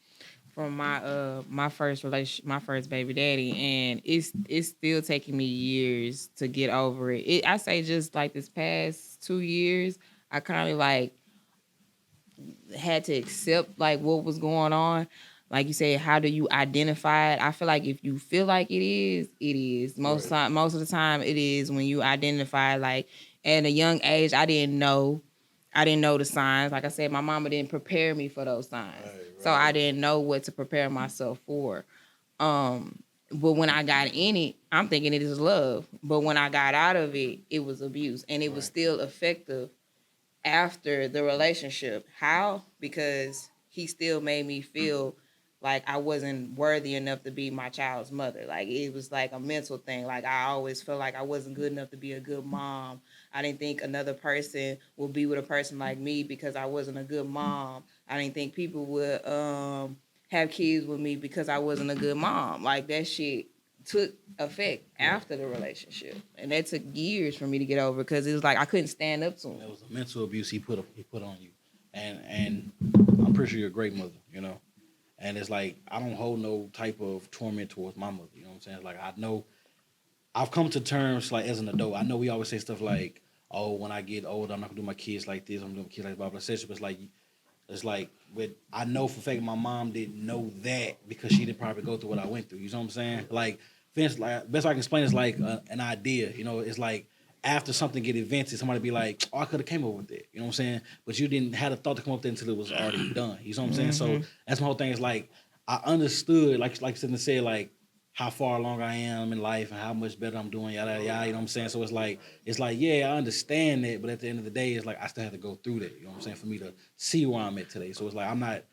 from my first my first baby daddy, and it's still taking me years to get over it. I say just like this past 2 years, I kind of like had to accept like what was going on. Like you said, how do you identify it? I feel like if you feel like it is, it is. Most of the time it is when you identify. Like at a young age, I didn't know the signs. Like I said, my mama didn't prepare me for those signs. Right. So I didn't know what to prepare myself for. But when I got in it, I'm thinking it is love. But when I got out of it, it was abuse. And it was still effective after the relationship. How? Because he still made me feel like I wasn't worthy enough to be my child's mother. Like it was like a mental thing. Like I always felt like I wasn't good enough to be a good mom. I didn't think another person would be with a person like me because I wasn't a good mom. I didn't think people would have kids with me because I wasn't a good mom. Like that shit took effect after the relationship, and that took years for me to get over because it was like I couldn't stand up to him. It was a mental abuse he put on you, and I'm pretty sure you're a great mother, you know. And it's like I don't hold no type of torment towards my mother. You know what I'm saying? Like I know I've come to terms like as an adult. I know we always say stuff like, "Oh, when I get older, I'm not gonna do my kids like this. I'm gonna do my kids like blah blah." But it's like, but I know for a fact my mom didn't know that because she didn't probably go through what I went through. You know what I'm saying? Like, like best I can explain is like an idea. You know, it's like after something get invented, somebody be like, "Oh, I could have came up with it." You know what I'm saying? But you didn't have a thought to come up with it until it was already done. You know what I'm saying? So that's my whole thing. Is like I understood, like Cindy said, like how far along I am in life and how much better I'm doing, yada yada. You know what I'm saying? So it's like yeah, I understand that, but at the end of the day, it's like I still have to go through that. You know what I'm saying? For me to see where I'm at today. So it's like I'm not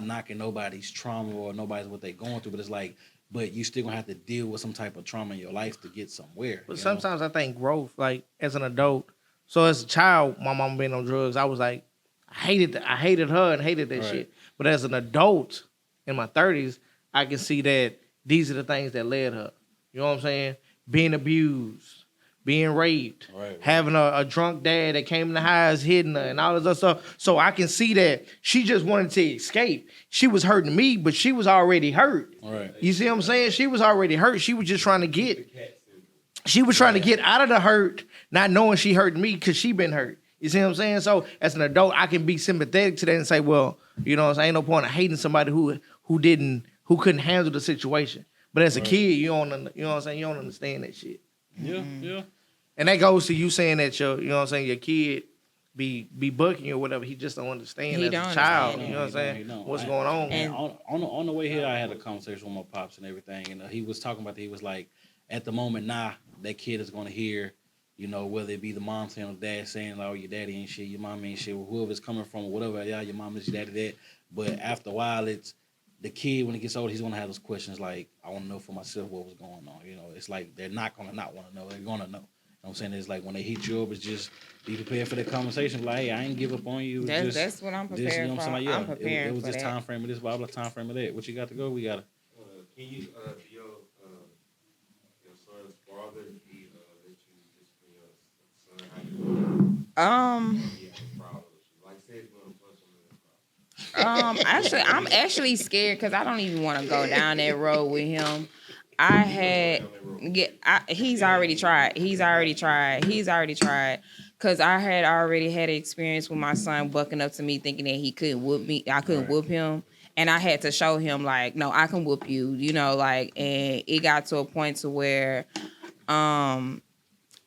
knocking nobody's trauma or nobody's what they're going through, but it's like. But you still gonna have to deal with some type of trauma in your life to get somewhere. But sometimes I think growth, like as an adult. So as a child, my mom being on drugs, I was like, I hated her and hated that shit. But as an adult in my 30s, I can see that these are the things that led her. You know what I'm saying? Being abused, being raped, having a drunk dad that came in the house hitting her and all this other stuff. So I can see that she just wanted to escape. She was hurting me, but she was already hurt. Right. You see what I'm saying? She was already hurt. She was just trying to get out of the hurt, not knowing she hurt me because she been hurt. You see what I'm saying? So as an adult, I can be sympathetic to that and say, well, you know what I'm saying? Ain't no point of hating somebody who couldn't handle the situation. But as a kid, you know what I'm saying? You don't understand that shit. Yeah, yeah. And that goes to you saying that you know what I'm saying, your kid be bucking or whatever. He just don't understand as a child. You know what I'm saying? What's going on? And on the way here, I had a conversation with my pops and everything, and he was talking about that. He was like, at the moment, that kid is going to hear, you know, whether it be the mom saying or dad saying, like, oh, your daddy ain't shit, your mom ain't shit, whoever it's coming from or whatever, yeah, your mom is your daddy that. But after a while, it's the kid, when he gets older, he's going to have those questions like, I want to know for myself what was going on. You know, it's like they're not going to not want to know. They're going to know. You know what I'm saying? It's like when they hit you up, it's just be prepared for that conversation. Like, hey, I ain't give up on you. That's what I'm prepared for. You know what I'm saying? Like, yeah, I'm preparing it was for this that. time frame of this, blah, blah, time frame of that. What you got to go? We got to. Can you, your son's father, let you discipline your son? How you Actually, I'm actually scared because I don't even want to go down that road with him. He's already tried. Because I had already had an experience with my son bucking up to me thinking that he couldn't whoop me. I couldn't whoop him. And I had to show him, like, no, I can whoop you, you know, like, and it got to a point to where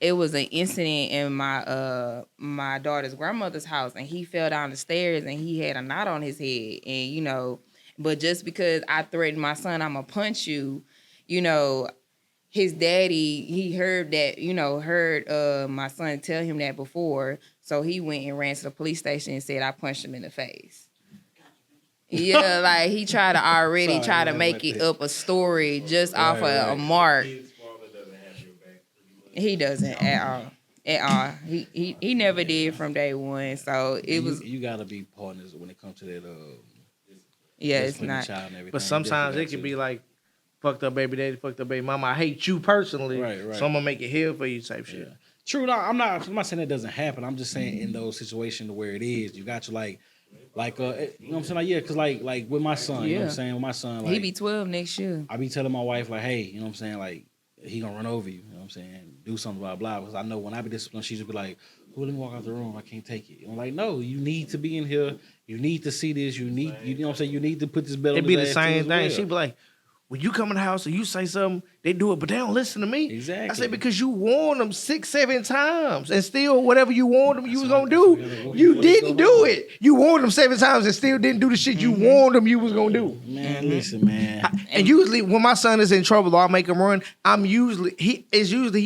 it was an incident in my daughter's grandmother's house, and he fell down the stairs and he had a knot on his head. And, you know, but just because I threatened my son, I'm going to punch you, you know, his daddy, he heard that, you know, my son tell him that before. So he went and ran to the police station and said I punched him in the face. Yeah, like he tried to already try to make it up a story just off of a mark. He doesn't at all. At all. He never did from day one. So you gotta be partners when it comes to that. Yeah, it's not. But sometimes it can be like, fucked up baby daddy, fucked up baby mama. I hate you personally, so I'm gonna make it hell for you type shit. True, no, I'm not saying that doesn't happen. I'm just saying in those situations where it is, you got to you know what I'm saying? Like, yeah, cause like with my son, you know what I'm saying? With my son, like He be 12 next year. I be telling my wife, like, hey, you know what I'm saying? Like, he gonna run over you, you know what I'm saying? Do something, blah, blah. Because I know when I be disciplined, she just be like, oh, let me walk out the room. I can't take it. And I'm like, no, you need to be in here. You need to see this. You know what I'm saying? You need to put this belt on It'd be the his ass too same as thing. well. She'd be like, when you come in the house and you say something, they do it, but they don't listen to me. Exactly. I said, because you warned them 6, 7 times, and still whatever you warned them you was gonna do, you didn't do it. You warned them 7 times and still didn't do the shit you warned them you was gonna do. Man, listen, man. And usually when my son is in trouble or I make him run, he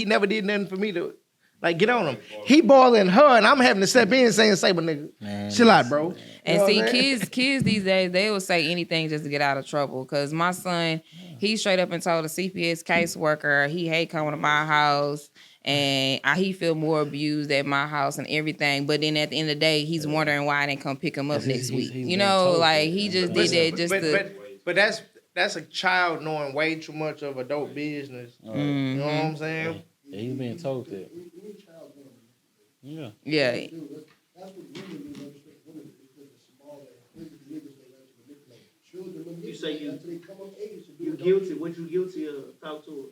never did nothing for me to like get on him. He balling her and I'm having to step in saying, say, but nigga, chill out, bro. And You know see, what I'm saying? kids these days, they will say anything just to get out of trouble. Cause my son, he straight up and told a CPS caseworker he hate coming to my house and he feel more abused at my house and everything. But then at the end of the day, he's wondering why I didn't come pick him up next week. he's You been know, told like that. he just did that just to. But that's a child knowing way too much of adult business. You know what I'm saying? Yeah, he's being told that. Any child want to Yeah. Yeah. That's what women do. Women is the smaller, niggas they like to manipulate. Children manipulate You say you- until they come of age to do You it. guilty? What you guilty of? Talk to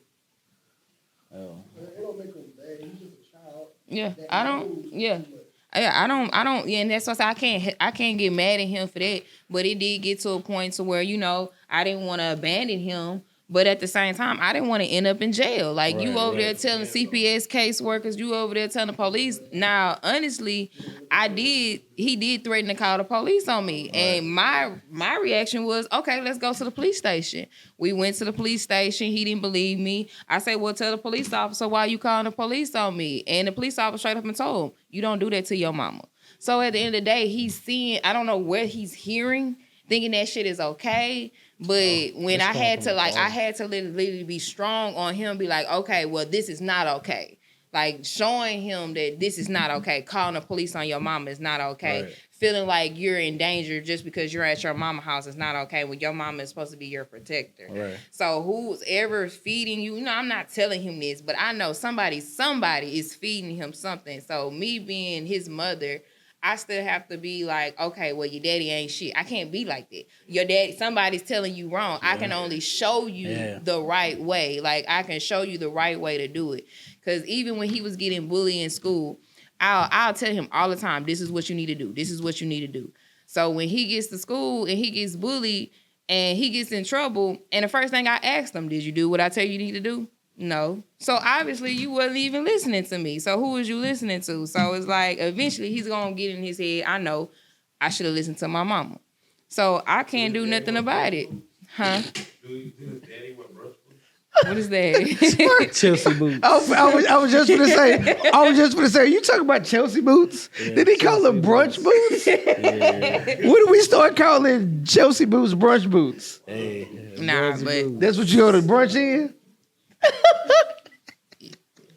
Oh. It don't make them bad. He's just a child. Yeah, that I knows don't. Yeah, too much. I don't. Yeah, and that's what I say. I can't get mad at him for that. But it did get to a point to where I didn't want to abandon him. But at the same time, I didn't want to end up in jail. Like you over there telling CPS caseworkers, you over there telling the police. Now, honestly, he did threaten to call the police on me. And my reaction was, okay, let's go to the police station. We went to the police station. He didn't believe me. I said, well, tell the police officer why you calling the police on me. And the police officer straight up and told him, you don't do that to your mama. So at the end of the day, he's seeing, I don't know what he's hearing, thinking that shit is okay. But when I had to literally be strong on him, be like, okay, well, this is not okay. Like showing him that this is not okay. Calling the police on your mama is not okay. Right. Feeling like you're in danger just because you're at your mama house is not okay when your mama is supposed to be your protector. Right. So who's ever feeding you? I'm not telling him this, but I know somebody is feeding him something. So me being his mother, I still have to be like, okay, well, your daddy ain't shit. I can't be like that. Your daddy, somebody's telling you wrong. I can only show you the right way. Like, I can show you the right way to do it. Because even when he was getting bullied in school, I'll tell him all the time, this is what you need to do. This is what you need to do. So when he gets to school and he gets bullied and he gets in trouble, and the first thing I asked him, did you do what I tell you need to do? No. So obviously you wasn't even listening to me. So who was you listening to? So it's like eventually he's gonna get in his head, I know I should have listened to my mama. So I can't do nothing about it. Huh? Does daddy wear brush boots? What is that? Chelsea boots. I was just gonna say, you talking about Chelsea boots? Yeah, Did he call them brunch boots? When did we start calling Chelsea boots brunch boots? Hey. Nah, but That's what you go to brunch in?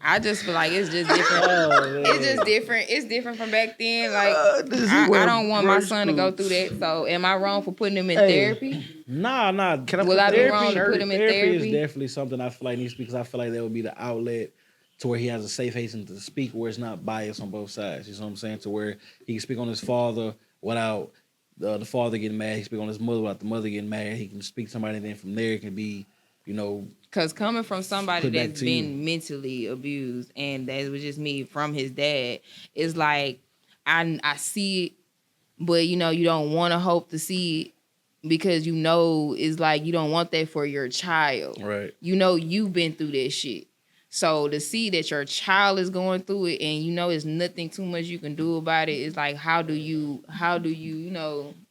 I just feel like it's just different. It's just different. It's different from back then. Like I don't want my son to go through that. So am I wrong for putting him in therapy? Nah. Will I be wrong to put him in Therapy is therapy? definitely something I feel like needs to be, because I feel like that would be the outlet to where he has a safe haven to speak, where it's not biased on both sides. You know what I'm saying? To where he can speak on his father without the father getting mad. He can speak on his mother without the mother getting mad. He can speak to somebody, and then from there it can be, Because coming from somebody Put back that's to been mentally abused, and that was just me from his dad, it's like I see it, but you don't want to hope to see it, because it's like you don't want that for your child. right. You've been through that shit. So to see that your child is going through it and it's nothing too much you can do about it, it's like how do you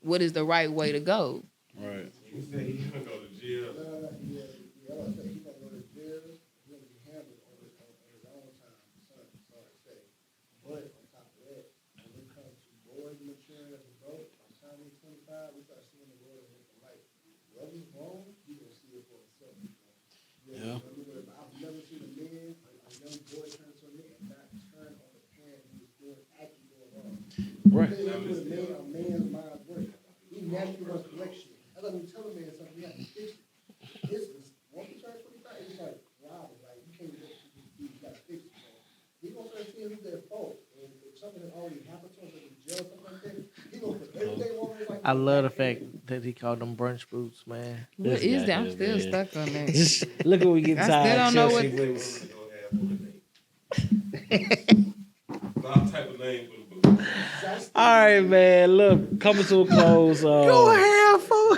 what is the right way to go? Right. You say he's gonna go to jail. I would say he's gonna go to jail. He's gonna be handled on his own time. Sorry to say. But on top of that, when it comes to boys maturing as adults, by the time he's 25, we start seeing the world in a different light. Whatever's wrong, you gonna see it for himself. Yeah. I've never seen a man, a young boy turn to a man and not turn on the parent who is actually doing wrong. Right. A man's mind work. He naturally wants correction. I thought we tell a man something, we have to fix it. Once you turn 25, it's like, wow, like you can't just you gotta fix it. He gonna turn I love the fact that he called them brunch boots, man. What This is guy that? I'm here, still man. stuck on that. Just look what we get I tired. still don't know Chelsea what- boots. Some type of name for the boots. All right, man. Look, coming to a close. Go ahead, fool.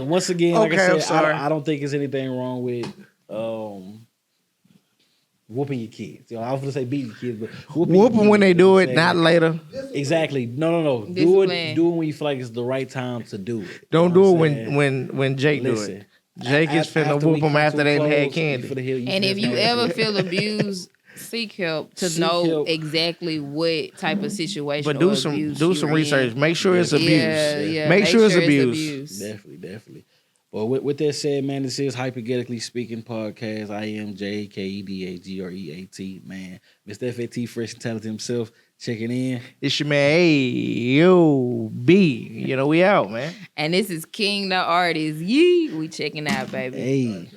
Once again, like Okay, I I'm said, sorry. I don't think there's anything wrong with whooping your kids. You know, I was gonna say beating your kids, but whooping your Whooping when kids, they you know do what it, I'm not saying? later. Exactly. No. Do Discipline. it when you feel like it's the right time to do it. Don't You do know it what I'm saying? when Jake do Listen, it. Jake is finna after whoop we them come after to they a done had close, candy. for the hill, And if you ever feel abused, seek help to Seek know help. exactly what type of situation. But or do abuse some you're research. in. Make sure it's abuse. Yeah. Make sure it's abuse. Definitely. Well, with that said, man, this is Hypothetically Speaking podcast. I am JKEDAGREAT, man. Mr. FAT Fresh and Talented himself checking in. It's your man, hey, yo, B. You know, we out, man. And this is King the Artist. Yee, we checking out, baby. Hey.